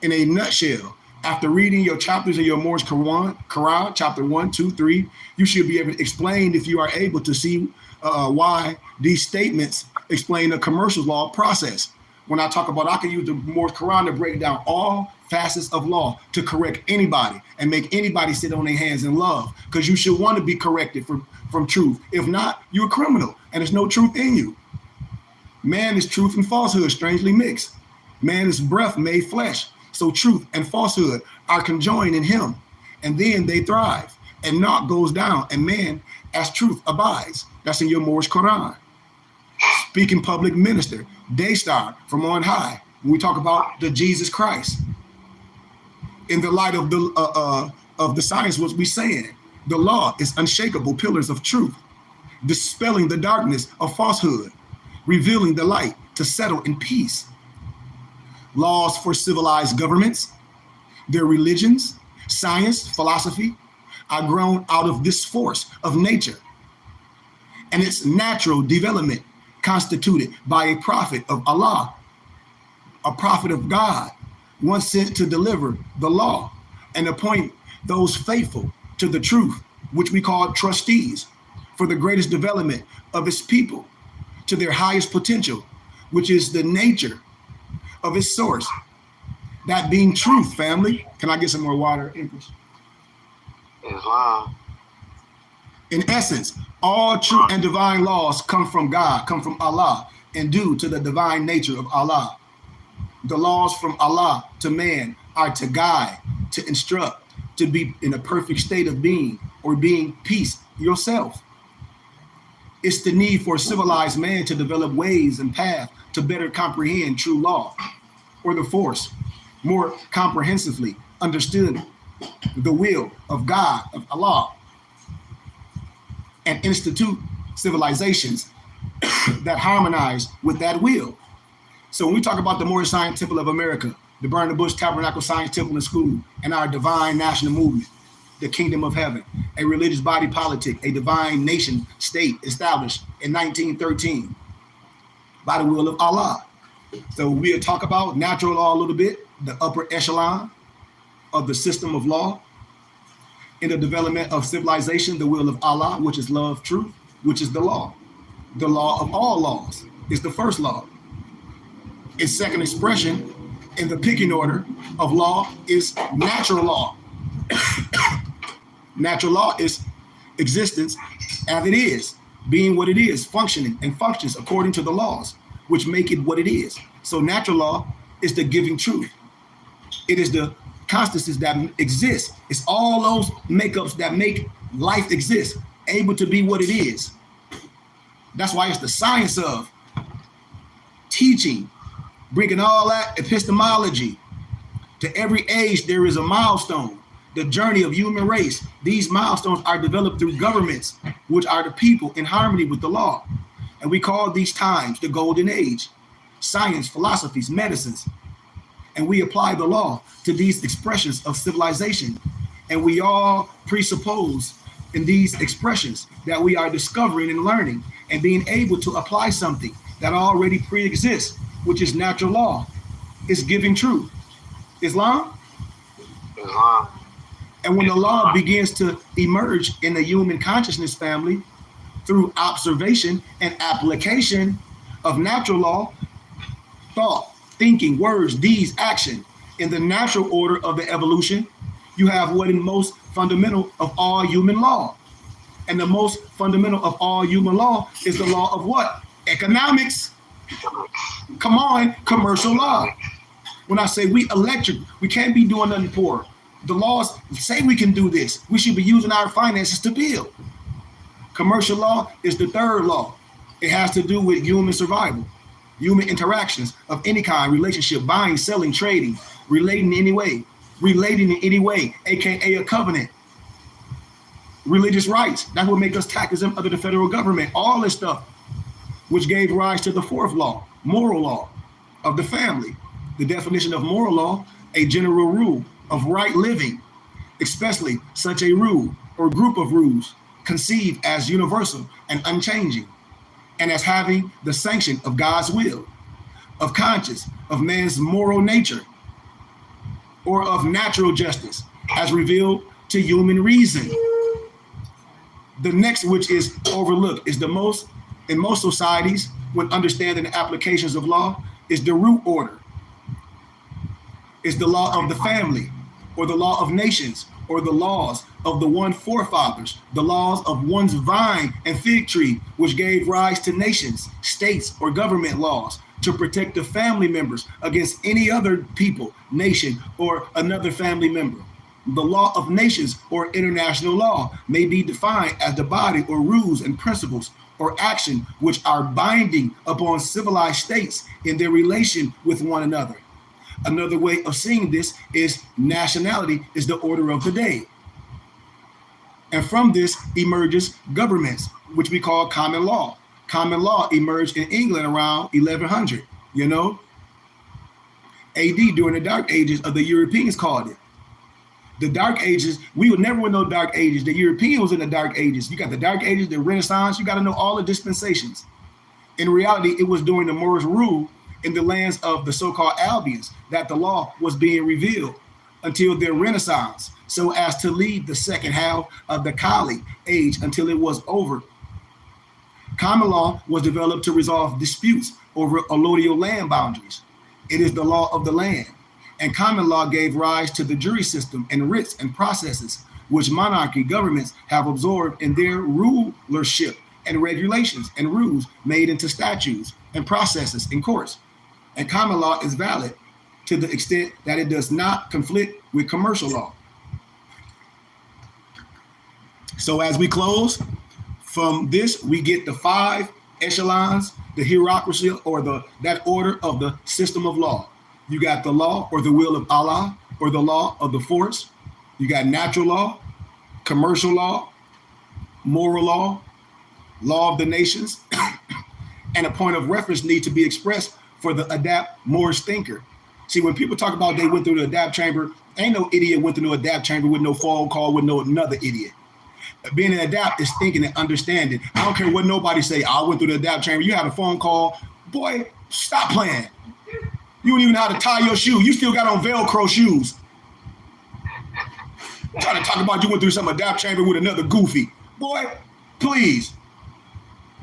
in a nutshell, after reading your chapters in your Moorish Quran, chapter 1, 2, 3, you should be able to explain, if you are able to see why these statements explain the commercial law process. When I talk about, I can use the Moorish Quran to break down all facets of law to correct anybody and make anybody sit on their hands in love, because you should want to be corrected from truth. If not, you're a criminal and there's no truth in you. Man is truth and falsehood strangely mixed. Man is breath made flesh. So truth and falsehood are conjoined in him, and then they thrive, and naught goes down, and man as truth abides. That's in your Moorish Quran. Speaking public minister, Daystar from on high, when we talk about the Jesus Christ. In the light of the science, what we saying, the law is unshakable pillars of truth, dispelling the darkness of falsehood, revealing the light to settle in peace. Laws for civilized governments, their religions, science, philosophy are grown out of this force of nature and its natural development, constituted by a prophet of Allah, a prophet of God, one sent to deliver the law and appoint those faithful to the truth, which we call trustees, for the greatest development of his people to their highest potential, which is the nature of its source, that being truth, family. Can I get some more water? Islam. In essence, all true and divine laws come from God, come from Allah, and due to the divine nature of Allah. The laws from Allah to man are to guide, to instruct, to be in a perfect state of being or being peace yourself. It's the need for civilized man to develop ways and paths to better comprehend true law, or the force more comprehensively understood the will of God, of Allah, and institute civilizations that harmonize with that will. So when we talk about the Moorish Science Temple of America, the Burn the Bush Tabernacle Science Temple and School, and our divine national movement, the Kingdom of Heaven, a religious body politic, a divine nation state established in 1913 by the will of Allah. So we'll talk about natural law a little bit, the upper echelon of the system of law. In the development of civilization, the will of Allah, which is love, truth, which is the law. The law of all laws is the first law. Its second expression in the picking order of law is natural law. Natural law is existence as it is, being what it is, functioning and functions according to the laws, which make it what it is. So natural law is the giving truth. It is the constancies that exist. It's all those makeups that make life exist, able to be what it is. That's why it's the science of teaching, bringing all that epistemology. To every age, there is a milestone. The journey of human race. These milestones are developed through governments, which are the people in harmony with the law. And we call these times the golden age. Science, philosophies, medicines. And we apply the law to these expressions of civilization. And we all presuppose in these expressions that we are discovering and learning and being able to apply something that already pre-exists, which is natural law. It's giving truth. Islam? Islam. And when the law begins to emerge in the human consciousness, family, through observation and application of natural law, thought, thinking, words, deeds, action, in the natural order of the evolution, you have what is most fundamental of all human law. And the most fundamental of all human law is the law of what? Economics. Come on, commercial law. When I say we electric, we can't be doing nothing poor. The laws say we can do this. We should be using our finances to build. Commercial law is the third law. It has to do with human survival, human interactions of any kind, relationship, buying, selling, trading, relating in any way, aka a covenant. Religious rights, that's what makes us tax exempt under the federal government. All this stuff, which gave rise to the fourth law, moral law of the family. The definition of moral law, a general rule of right living, especially such a rule or group of rules conceived as universal and unchanging, and as having the sanction of God's will, of conscience, of man's moral nature, or of natural justice, as revealed to human reason. The next, which is overlooked, is the most, in most societies, when understanding the applications of law, is the root order. It's the law of the family, or the law of nations, or the laws of the one forefathers, the laws of one's vine and fig tree, which gave rise to nations, states, or government laws to protect the family members against any other people, nation, or another family member. The law of nations or international law may be defined as the body or rules and principles or action which are binding upon civilized states in their relation with one another. Another way of seeing this is nationality is the order of the day. And from this emerges governments, which we call common law. Common law emerged in England around 1100, AD, during the Dark Ages of the Europeans called it. The Dark Ages, we would never know Dark Ages. The European was in the Dark Ages. You got the Dark Ages, the Renaissance, you got to know all the dispensations. In reality, it was during the Moorish rule in the lands of the so-called Albions that the law was being revealed until their Renaissance, so as to lead the second half of the Kali age until it was over. Common law was developed to resolve disputes over allodial land boundaries. It is the law of the land. And common law gave rise to the jury system and writs and processes, which monarchy governments have absorbed in their rulership and regulations and rules made into statutes and processes in courts. And common law is valid to the extent that it does not conflict with commercial law. So as we close, from this, we get the 5 echelons, the hierarchy or that order of the system of law. You got the law or the will of Allah or the law of the force. You got natural law, commercial law, moral law, law of the nations, and a point of reference need to be expressed for the adapt Moorish thinker. See, when people talk about they went through the adapt chamber, ain't no idiot went through no adapt chamber with no phone call with no another idiot. Being an adapt is thinking and understanding. I don't care what nobody say. I went through the adapt chamber. You had a phone call. Boy, stop playing. You don't even know how to tie your shoe. You still got on Velcro shoes. Trying to talk about you went through some adapt chamber with another goofy. Boy, please.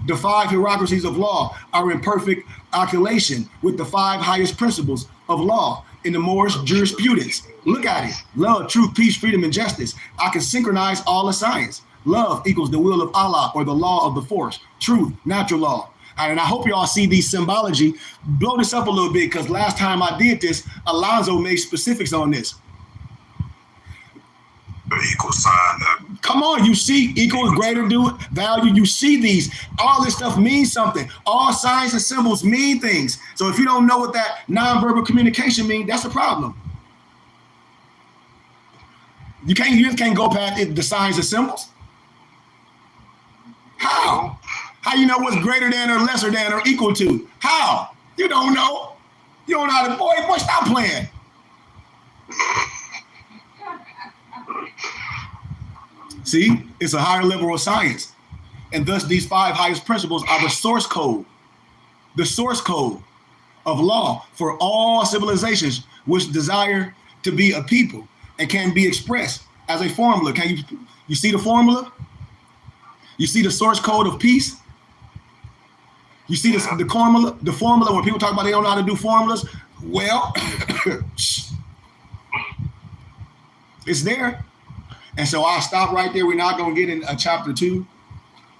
The 5 hierarchies of law are in perfect calculation with the 5 highest principles of law in the Moorish jurisprudence. Look at it. Love, truth, peace, freedom, and justice. I can synchronize all the science. Love equals the will of Allah or the law of the force. Truth, natural law. And I hope you all see these symbology. Blow this up a little bit because last time I did this, Alonzo made specifics on this. The equal sign. Come on, you see equal, greater, do it, value. You see these. All this stuff means something. All signs and symbols mean things. So if you don't know what that nonverbal communication means, that's a problem. You just can't go past the signs and symbols. How? How you know what's greater than or lesser than or equal to? How? You don't know. You don't know how to, boy, stop playing. See, it's a higher level of science. And thus these 5 highest principles are the source code of law for all civilizations which desire to be a people and can be expressed as a formula. Can you see the formula? You see the source code of peace? You see the formula when people talk about they don't know how to do formulas? Well, it's there. And so I'll stop right there. We're not going to get in chapter 2.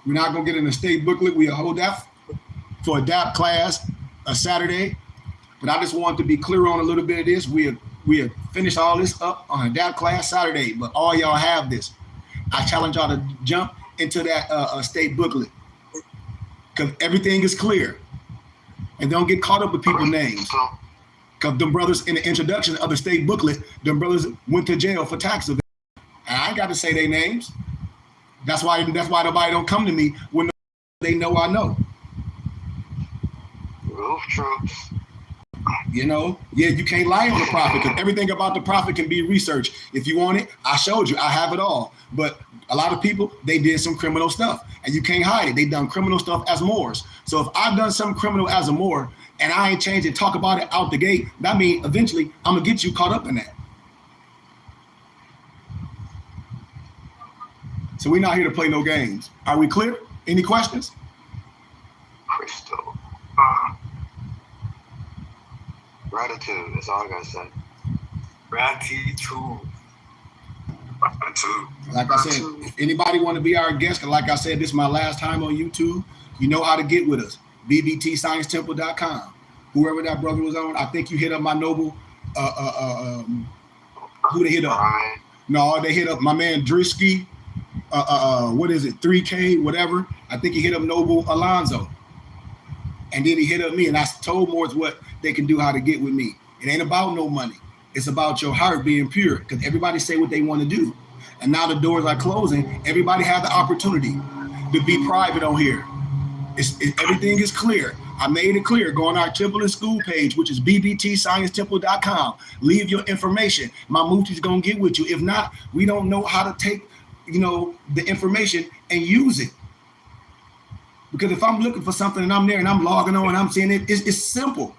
We're not going to get in the state booklet. We'll hold that for ADAPT class a Saturday. But I just wanted to be clear on a little bit of this. We'll finish all this up on ADAPT class Saturday. But all y'all have this. I challenge y'all to jump into that state booklet, because everything is clear. And don't get caught up with people's names. Because them brothers in the introduction of the state booklet, them brothers went to jail for tax evasion. And I ain't got to say their names. That's why nobody don't come to me when they know I know. Roof troops. You know, yeah, you can't lie on the prophet, because everything about the prophet can be researched. If you want it, I showed you. I have it all. But a lot of people, they did some criminal stuff, and you can't hide it. They done criminal stuff as Moors. So if I've done some criminal as a Moor, and I ain't changed it, talk about it out the gate, that means eventually I'm going to get you caught up in that. So we're not here to play no games. Are we clear? Any questions? Crystal. Gratitude. That's all I got to say. Gratitude. Like I said, if anybody want to be our guest, like I said, this is my last time on YouTube. You know how to get with us. bbtsciencetemple.com. Whoever that brother was on, I think you hit up my noble. Who they hit up? Brian. No, they hit up my man Drisky. What is it? 3K, whatever. I think he hit up Noble Alonzo. And then he hit up me, and I told Moors what they can do, how to get with me. It ain't about no money. It's about your heart being pure, because everybody say what they want to do. And now the doors are closing. Everybody has the opportunity to be private on here. Everything is clear. I made it clear. Go on our Temple and School page, which is bbtsciencetemple.com. Leave your information. My Mufti's going to get with you. If not, we don't know how to take, the information and use it. Because if I'm looking for something and I'm there and I'm logging on and I'm seeing it, it's simple.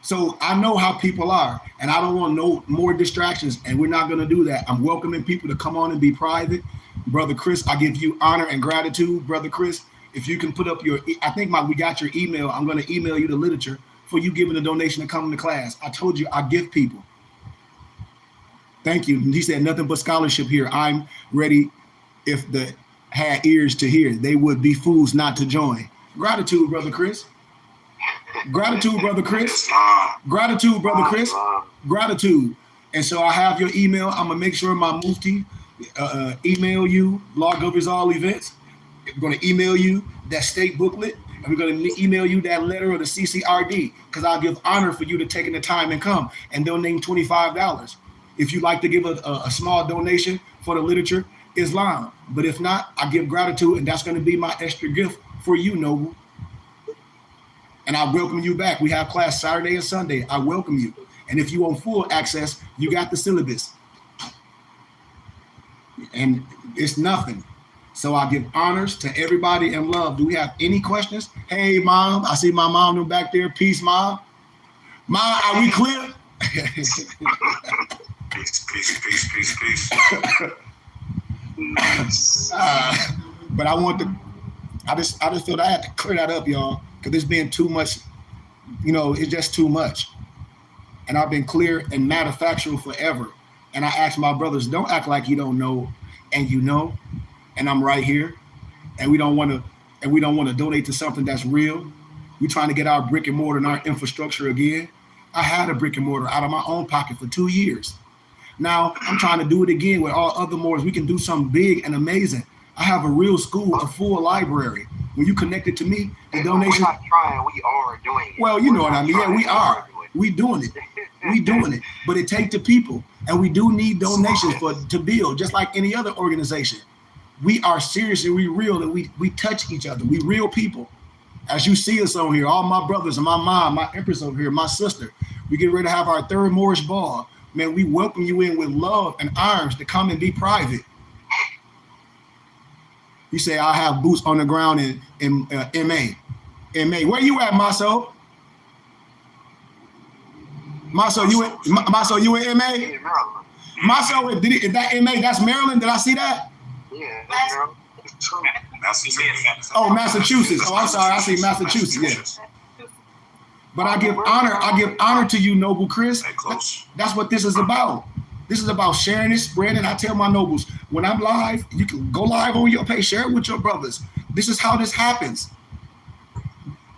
So I know how people are, and I don't want no more distractions, and we're not going to do that. I'm welcoming people to come on and be private. Brother Chris, I give you honor and gratitude. Brother Chris, if you can put up I think we got your email. I'm going to email you the literature for you giving a donation to come to class. I told you I give people. Thank you. And he said nothing but scholarship here. I'm ready. If they had ears to hear, they would be fools not to join. Gratitude, Brother Chris. Gratitude, Brother Chris. Gratitude, Brother Chris. Gratitude. And so I have your email. I'm going to make sure my Mufti email you, Lord Governs all events. We're going to email you that state booklet, and we're going to email you that letter of the CCRD, because I'll give honor for you to taking the time and come and donate $25. If you'd like to give a small donation for the literature, Islam. But if not, I give gratitude, and that's going to be my extra gift for you, Noble. And I welcome you back. We have class Saturday and Sunday. I welcome you. And if you want full access, you got the syllabus. And it's nothing. So I give honors to everybody and love. Do we have any questions? Hey, Mom. I see my mom back there. Peace, Mom. Mom, are we clear? Peace. But I just feel I had to clear that up, y'all, because it's been too much. It's just too much. And I've been clear and matter factual forever. And I ask my brothers, don't act like you don't know, and you know, and I'm right here. And we don't want to donate to something that's real. We're trying to get our brick and mortar and our infrastructure again. I had a brick and mortar out of my own pocket for 2 years. Now I'm trying to do it again with all other Moors. We can do something big and amazing. I have a real school, a full library. When you connect it to me, the donation. We're not trying, we are doing it. Well, you know what I mean. Yeah, we are. We doing it. We doing it. But it takes the people, and we do need donations to build, just like any other organization. We are serious and we real, and we touch each other. We real people. As you see us on here, all my brothers and my mom, my empress over here, my sister, we get ready to have our third Moorish ball. Man, we welcome you in with love and arms to come and be private. You say, I have boots on the ground in MA. Where you at, Maso? Maso, you in MA? Yeah, Maryland. Maso, is that MA? That's Maryland? Did I see that? Yeah, that's Maryland. Massachusetts. Oh, Massachusetts. Oh, I'm sorry. I see Massachusetts. Yeah. But I give honor to you, Noble Chris. That's what this is about. This is about sharing it, spreading. I tell my nobles, when I'm live, you can go live on your page, share it with your brothers. This is how this happens.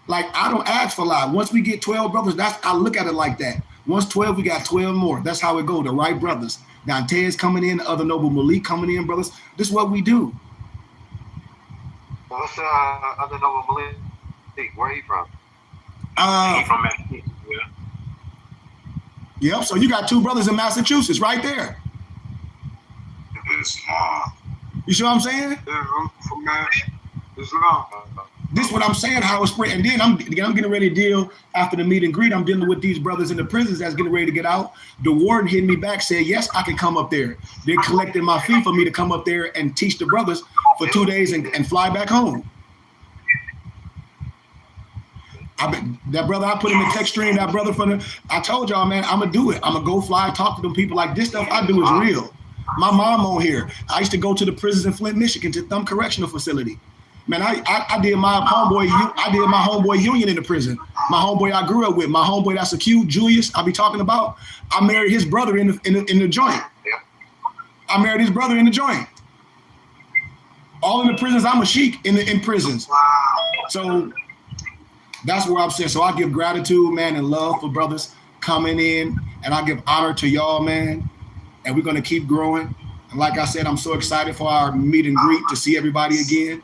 Like, I don't ask for live. Once we get 12 brothers, I look at it like that. Once 12, we got 12 more. That's how it goes, the right brothers. Dante's coming in, other noble Malik coming in, brothers. This is what we do. What's other noble Malik? Where are you from? He from Massachusetts. Yeah. Yep. So you got 2 brothers in Massachusetts right there. It's You see what I'm saying? Yeah, I'm from Islam. This is what I'm saying, how it's spread. And then I'm getting ready to deal after the meet and greet. I'm dealing with these brothers in the prisons that's getting ready to get out. The warden hit me back, said, yes, I can come up there. They're collecting my fee for me to come up there and teach the brothers for 2 days and fly back home. That brother I put in the text stream, that brother I told y'all, man, I'm going to do it. I'm going to go fly, talk to them people. Like, this stuff I do is real. My mom on here. I used to go to the prisons in Flint, Michigan, to Thumb Correctional Facility. Man, I did my homeboy union in the prison. My homeboy I grew up with, my homeboy that's a cute, Julius, I be talking about. I married his brother in the joint. I married his brother in the joint. All in the prisons. I'm a sheik in prisons. So that's where I'm saying. So I give gratitude, man, and love for brothers coming in, and I give honor to y'all, man. And we're gonna keep growing. And like I said, I'm so excited for our meet and greet to see everybody again.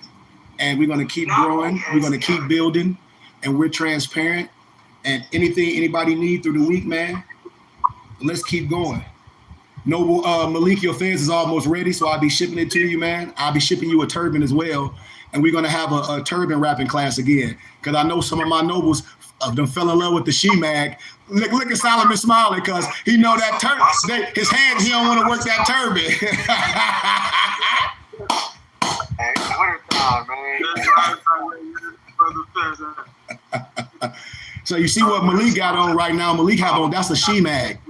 And we're going to keep growing. We're going to keep building. And we're transparent. And anything anybody need through the week, man, let's keep going. Noble Malik, your fans is almost ready, so I'll be shipping it to you, man. I'll be shipping you a turban as well. And we're going to have a turban wrapping class again. Because I know some of my nobles them fell in love with the she-mag. Look at Solomon smiling because he know that turban. His hands, he don't want to work that turban. Hey, man. So you see what Malik got on right now. Malik have on, that's a she-mag.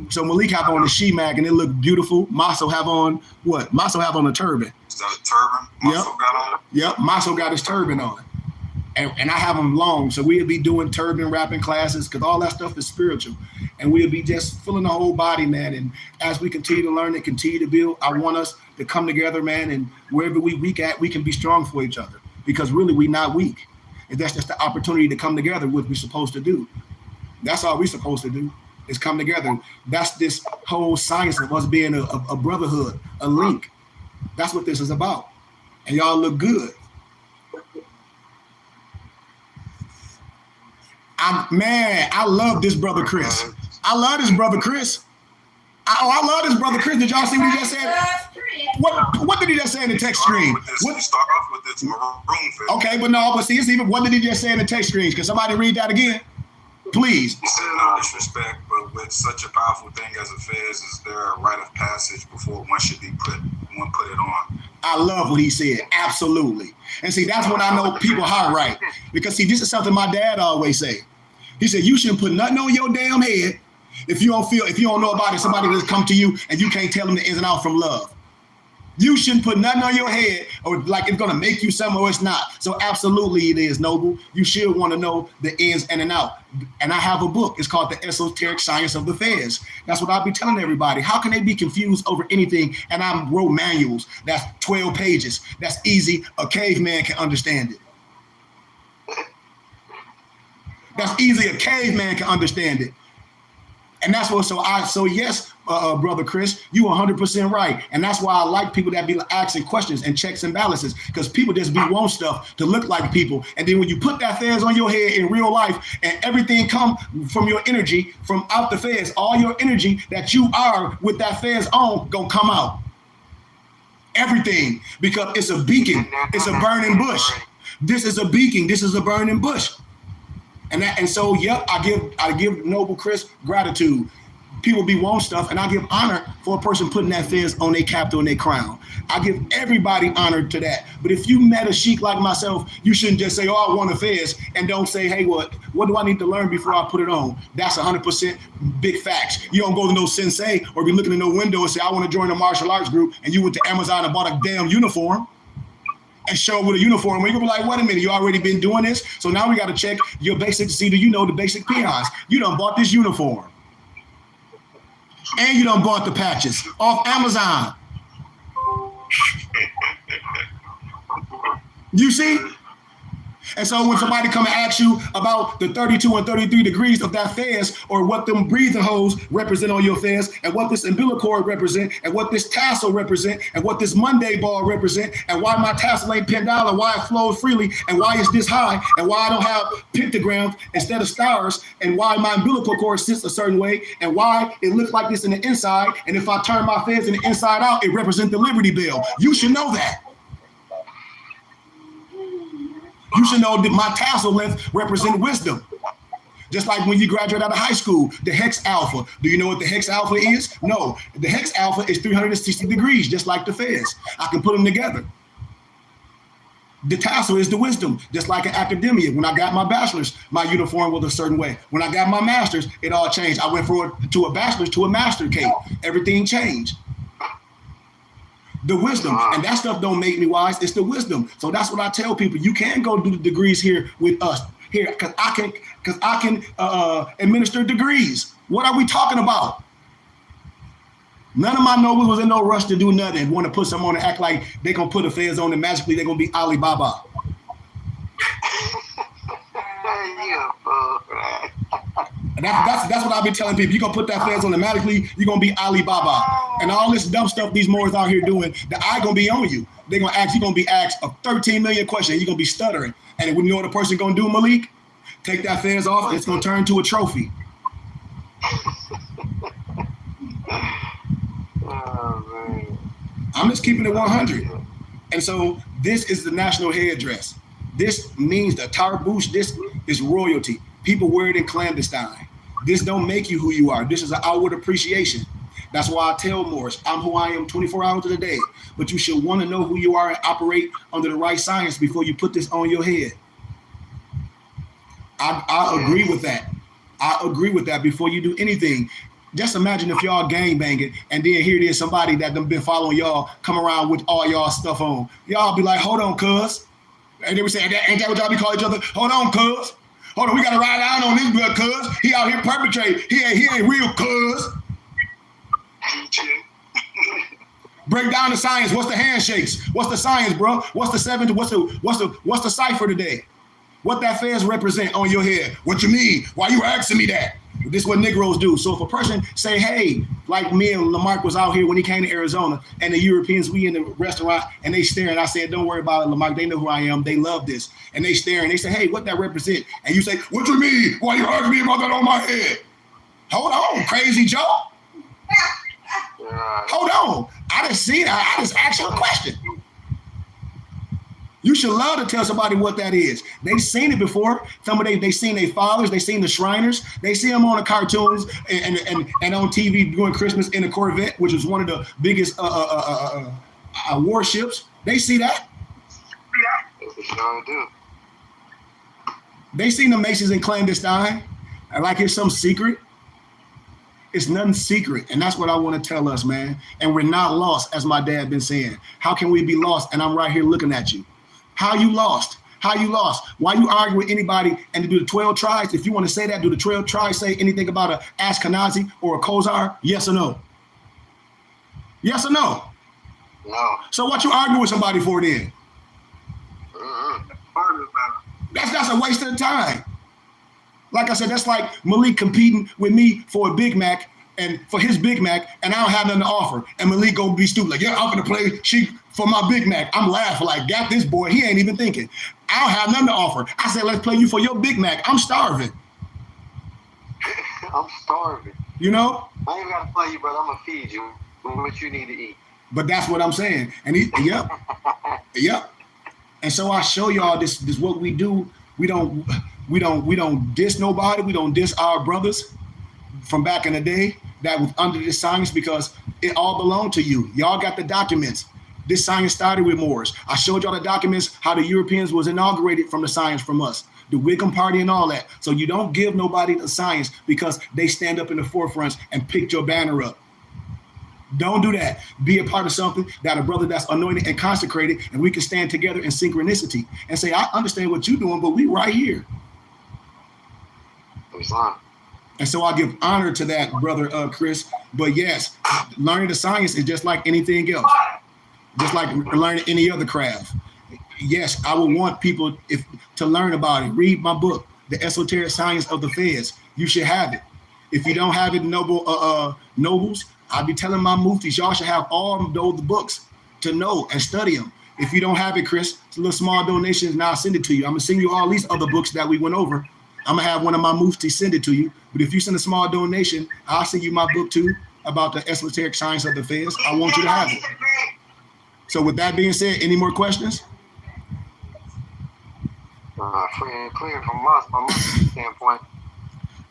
So Malik have on the she-mag and it look beautiful. Maso have on what? Maso have on a turban. Is that a turban? Maso got on? Yep, Maso got his turban on. And I have them long. So we'll be doing turban wrapping classes because all that stuff is spiritual. And we'll be just filling the whole body, man. And as we continue to learn and continue to build, I want us to come together, man. And wherever we weak at, we can be strong for each other. Because really, we're not weak. And that's just the opportunity to come together, what we're supposed to do. That's all we're supposed to do, is come together. That's this whole science of us being a brotherhood, a link. That's what this is about. And y'all look good. I love this brother Chris. I love this brother Chris. I love this brother Chris. Did y'all see what he just said? What did he just say in the text stream? We start off with this maroon face. Okay, but see, it's even what did he just say in the text stream? Can somebody read that again? Please. He said, no disrespect, but with such a powerful thing as a fez, is there a rite of passage before one should be put it on? I love what he said. Absolutely. And see, that's when I know people are right. Because see, this is something my dad always say. He said, you shouldn't put nothing on your damn head if you don't know about it, somebody just come to you and you can't tell them the ins and outs from love. You shouldn't put nothing on your head or like it's gonna make you something or it's not. So absolutely it is, Noble. You should want to know the ins and out. And I have a book. It's called The Esoteric Science of the Fez. That's what I'll be telling everybody. How can they be confused over anything? And I wrote manuals. That's 12 pages. That's easy. A caveman can understand it. That's easy. A caveman can understand it. And that's what, so yes, Brother Chris, you 100% right. And that's why I like people that be asking questions and checks and balances, because people just be want stuff to look like people. And then when you put that fez on your head in real life and everything come from your energy, from out the fez, all your energy that you are with that fez on gonna come out. Everything, because it's a beacon, it's a burning bush. This is a beacon, this is a burning bush. And so, yep, I give Noble Chris gratitude. People be want stuff, and I give honor for a person putting that fez on their capital and their crown. I give everybody honor to that. But if you met a sheik like myself, you shouldn't just say, oh, I want a fez, and don't say, hey, what do I need to learn before I put it on? That's 100% big facts. You don't go to no sensei or be looking in no window and say, I want to join a martial arts group, and you went to Amazon and bought a damn uniform. And show with a uniform, and you're gonna be like, wait a minute, you already been doing this? So now we gotta check your basic to see, do you know the basic peons? You done bought this uniform. And you done bought the patches off Amazon. You see? And so when somebody come and ask you about the 32 and 33 degrees of that fez, or what them breathing holes represent on your fez, and what this umbilical cord represent, and what this tassel represent, and what this Monday ball represent, and why my tassel ain't pinned down, and why it flows freely, and why it's this high, and why I don't have pentagrams instead of stars, and why my umbilical cord sits a certain way, and why it looks like this in the inside, and if I turn my fez in the inside out, it represents the Liberty Bell. You should know that. You should know that my tassel length represents wisdom. Just like when you graduate out of high school, the hex alpha. Do you know what the hex alpha is? No. The hex alpha is 360 degrees, just like the fez. I can put them together. The tassel is the wisdom, just like in academia. When I got my bachelor's, my uniform was a certain way. When I got my master's, it all changed. I went to a bachelor's to a master cape. Everything changed. The wisdom, and that stuff don't make me wise. It's the wisdom. So that's what I tell people. You can go do the degrees here with us here, because I can administer degrees. What are we talking about? None of my nobles was in no rush to do nothing. Want to put someone and act like they gonna put a fez on and magically they're gonna be Alibaba. And that's what I've been telling people. You're going to put that fez on automatically, you're going to be Alibaba. And all this dumb stuff these Moors out here doing, the eye going to be on you. They're going to ask, you're going to be asked a 13 million questions. You're going to be stuttering. And when you know what the person going to do, Malik? Take that fez off, it's going to turn to a trophy. Oh, man. I'm just keeping it 100. And so this is the national headdress. This means the tarbouche. This is royalty. People wear it in clandestine. This don't make you who you are. This is an outward appreciation. That's why I tell Moors, I'm who I am 24 hours of the day. But you should want to know who you are and operate under the right science before you put this on your head. I agree with that. I agree with that before you do anything. Just imagine if y'all gangbanging and then here it is somebody that done been following y'all come around with all y'all stuff on. Y'all be like, hold on, cuz. And they would say, ain't that what y'all be calling each other? Hold on, cuz. Hold on, we gotta ride down on this blood, cuz. He out here perpetrating. He ain't real, cuz. Break down the science. What's the handshakes? What's the science, bro? What's the seven? What's the cipher today? What that fez represent on your head? What you mean? Why you asking me that? This is what Negroes do. So if a person say, hey, like me and Lamarck was out here when he came to Arizona, and the Europeans, we in the restaurant, and they staring. I said, don't worry about it, Lamarck. They know who I am. They love this. And they staring. They say, hey, what that represent? And you say, what you mean? Why you asking me about that on my head? Hold on, crazy Joe. Hold on. I just seen it. I just asked you a question. You should love to tell somebody what that is. They've seen it before. They seen their fathers. They seen the Shriners. They see them on the cartoons and on TV during Christmas in a Corvette, which is one of the biggest warships. They see that. They seen the Masons in clandestine, and like it's some secret. It's nothing secret, and that's what I want to tell us, man. And we're not lost, as my dad been saying. How can we be lost? And I'm right here looking at you. How you lost? How you lost? Why you argue with anybody and to do the 12 tribes? If you want to say that, do the 12 tribes say anything about a Ashkenazi or a Khazar? Yes or no? Yes or no? No. So what you argue with somebody for then? That's a waste of time. Like I said, that's like Malik competing with me for a Big Mac and for his Big Mac, and I don't have nothing to offer. And Malik gonna be stupid. Like, yeah, I'm gonna play she for my Big Mac. I'm laughing like, got this boy. He ain't even thinking. I don't have nothing to offer. I said, let's play you for your Big Mac. I'm starving. I'm starving. You know? I ain't gotta play you, but I'm gonna feed you what you need to eat. But that's what I'm saying. And yep. And so I show y'all this what we do. We don't diss nobody. We don't diss our brothers from back in the day that was under this science, because it all belonged to you. Y'all got the documents. This science started with Moors. I showed y'all the documents, how the Europeans was inaugurated from the science from us, the Wickham Party and all that. So you don't give nobody the science because they stand up in the forefronts and pick your banner up. Don't do that. Be a part of something that a brother that's anointed and consecrated, and we can stand together in synchronicity and say, I understand what you're doing, but we right here. And so I give honor to that, brother Chris. But yes, learning the science is just like anything else. Just like learning any other craft. yes, I would want people to learn about it. Read my book, The Esoteric Science of the Feds. You should have it. If you don't have it, nobles, I'll be telling my muftis, y'all should have all those books to know and study them. If you don't have it, Chris, it's a little small donations, and I'll send it to you. I'm going to send you all these other books that we went over. I'm going to have one of my muftis send it to you. But if you send a small donation, I'll send you my book too about the esoteric science of the feds. I want you to have it. So with that being said, any more questions? Free and clear from my standpoint.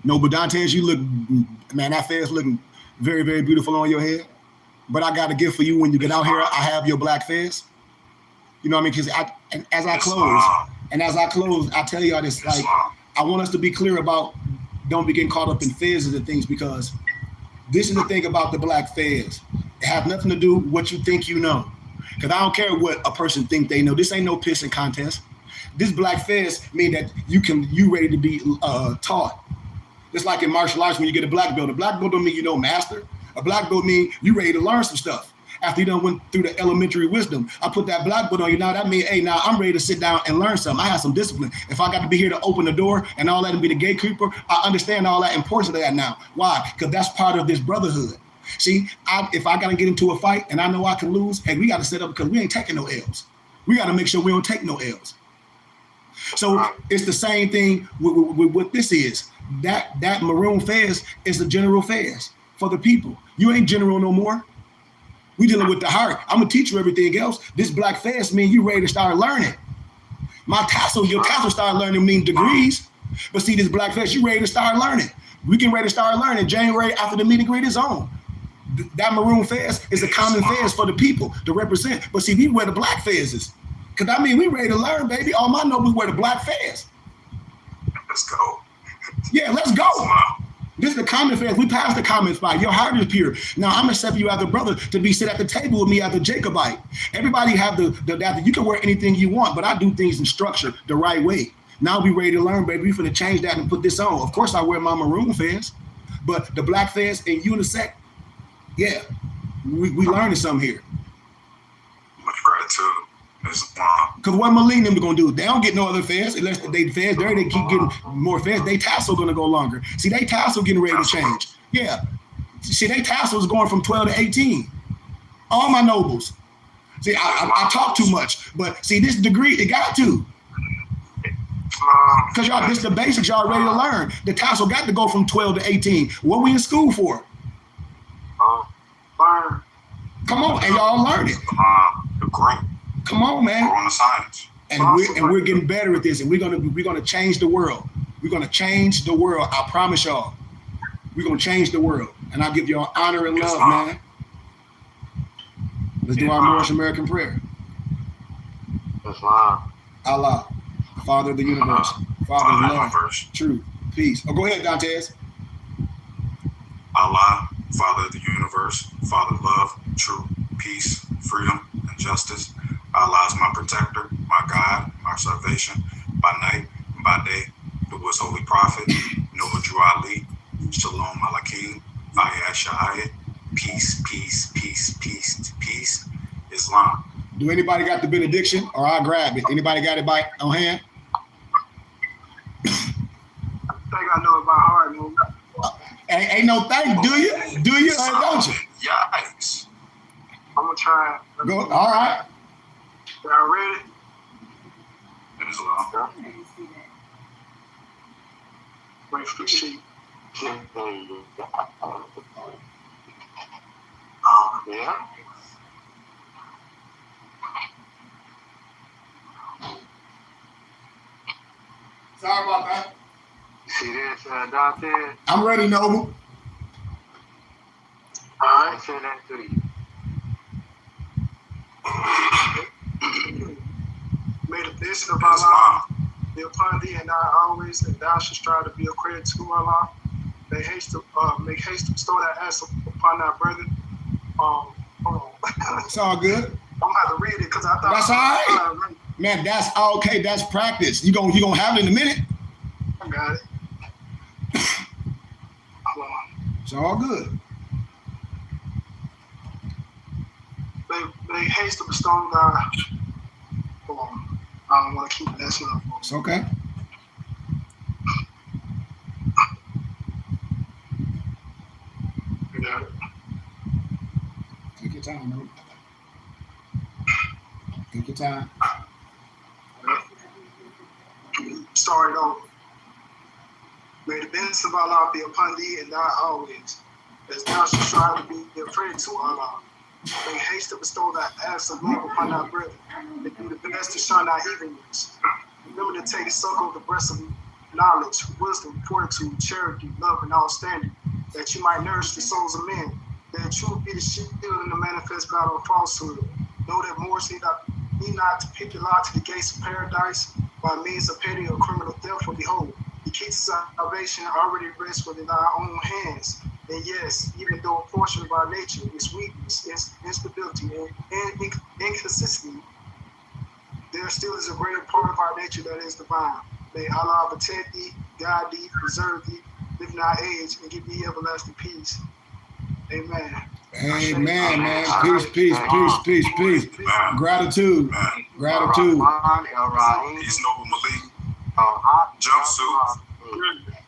No, but Dantes, you look, man, that fez looking very, very beautiful on your head. But I got a gift for you when you get out here. I have your black fez. You know what I mean? Because as I close, I tell y'all this, like, I want us to be clear about don't be getting caught up in fezes and things, because this is the thing about the black fez. It has nothing to do with what you think you know. Because I don't care what a person think they know. This ain't no pissing contest. This black fez mean that you ready to be taught. Just like in martial arts, when you get a black belt. A black belt don't mean you know master. A black belt mean you ready to learn some stuff. After you done went through the elementary wisdom, I put that black belt on you. Now that means, hey, now I'm ready to sit down and learn something. I have some discipline. If I got to be here to open the door and all that and be the gatekeeper, I understand all that importance of that now. Why? Because that's part of this brotherhood. See, if I got to get into a fight and I know I can lose, hey, we got to set up, because we ain't taking no L's. We got to make sure we don't take no L's. So it's the same thing with what this is. That maroon fez is the general fez for the people. You ain't general no more. We dealing with the heart. I'm gonna teach you everything else. This black fez mean you ready to start learning. Your tassel start learning mean degrees. But see, this black fez, you ready to start learning. We can ready to start learning January after the meet and greet is on. That maroon fez is a common fez for the people to represent. But see, we wear the black fezes. Because I mean, we ready to learn, baby. All my nobles wear the black fez. Let's go. Yeah, let's go. This is the common fez. We passed the common spot. Your heart is pure. Now I'm accepting you as a brother to be sit at the table with me as a Jacobite. Everybody have the you can wear anything you want, but I do things in structure the right way. Now we ready to learn, baby. We finna change that and put this on. Of course I wear my maroon fez, but the black fez and unisex, yeah, we learning something here. Much gratitude. Because what Malene them gonna do? They don't get no other fez unless they fez there. They keep getting more fez. They tassel gonna go longer. See, they tassel getting ready to change. Yeah. See, they tassel is going from 12 to 18. All my nobles. See, I talk too much, but see, this degree, it got to. Because y'all, this the basics y'all ready to learn. The tassel got to go from 12 to 18. What we in school for? Learn. Come on, and y'all learn it. The great. Come on, man. We're on the science. And we're getting better at this, and we're gonna change the world. We're gonna change the world. I promise y'all. We're gonna change the world, and I give y'all honor and love, man. Let's do our Moorish American prayer. Allah, Father of the universe, Father of love, truth, peace. Oh, go ahead, Dantes. Allah, Father of the universe, Father of love, truth, peace, freedom, and justice. Allah is my protector, my God, my salvation, by night and by day. The was holy prophet, Noah Drew Ali, Shalom Malakim, Ayah Shahayat, peace, peace, peace, peace, peace, Islam. Do anybody got the benediction, or I'll grab it? Anybody got it on hand? I think I know it by heart, man. Ain't no thing, do you? Do you or don't you? Yikes. I'm gonna try. Go. All right. Y'all ready? Islam. Wait for the sheet. Yeah. Sorry about that. See this, Dante? I'm ready, Noble. All right, say that to you. May the blessing of Allah be upon thee and I always, and thou should strive to be a credit to Allah. Make haste to bestow that answer upon thy brethren. Hold on. It's all good. I'm gonna have to read it because I thought that's all right. Man, that's okay. That's practice. You gonna have it in a minute. I got it. Hold on. It's all good. Make haste to bestow thy. Hold on. I don't want to keep messing up. It's okay. Yeah. Take your time, bro. Take your time. Start it over. May the benefits of Allah be upon thee and thy always, as thou shalt strive to be a friend to Allah. Make haste to bestow thy acts of love upon thy brethren, and do the best to shun thy evilness. Remember to take suckle of the breast of knowledge, wisdom, fortitude, charity, love, and all standing, that you might nourish the souls of men, that truth be the shield in the manifest battle of falsehood. Know that Moors need not to pick the lock to the gates of paradise by means of petty or criminal theft, for behold, the key to salvation already rests within our own hands. And yes, even though a portion of our nature is weakness, instability, and inconsistency, there still is a greater part of our nature that is divine. May Allah protect thee, guide thee, preserve thee, live in our age, and give thee everlasting peace. Amen. Amen, man. Peace, peace, peace, peace, peace. Gratitude. Gratitude. Peace, Noble Malik. Jumpsuit.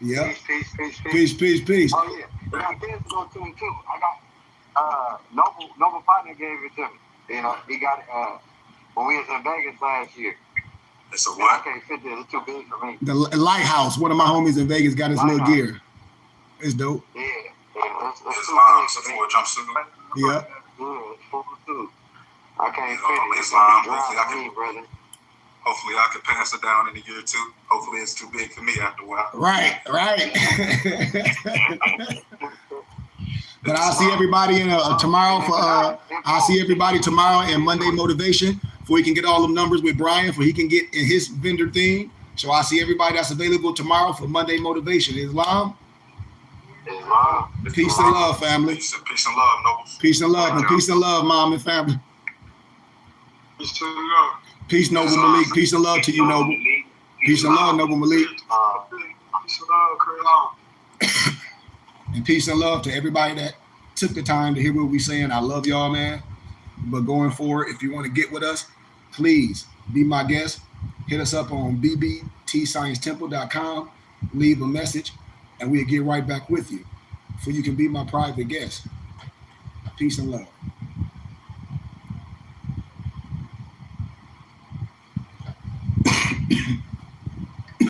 Yeah. Peace. Peace, peace, peace. Oh, yeah. I got this to go to him, too. I got, Noble Partner gave it to me. You know, he got it, when we was in Vegas last year. It's a I what? can't fit this. It's too big for me. The Lighthouse. One of my homies in Vegas got his little gear. It's dope. Yeah. It's too Islam big for me. for a jumpsuit. Yeah. Yeah, it's full too. I can't You fit know, it. It's Islam, dry hopefully I for can- me, brother. Hopefully I can pass it down in a year or two. Hopefully it's too big for me after a while. Right. But I'll see everybody in tomorrow for I'll see everybody tomorrow in Monday Motivation, for he can get all them numbers with Brian, for he can get in his vendor thing. So I'll see everybody that's available tomorrow for Monday Motivation. Islam. Peace and love, family. Peace and love, Nobles. Peace and love, and peace and love, mom and family. Peace to love. Peace, Noble Malik. Peace and love to you, Noble. Peace and love, Noble Malik. Peace and love, Chris. And peace and love to everybody that took the time to hear what we saying. I love y'all, man. But going forward, if you want to get with us, please be my guest. Hit us up on bbtsciencetemple.com. Leave a message, and we'll get right back with you, so you can be my private guest. Peace and love.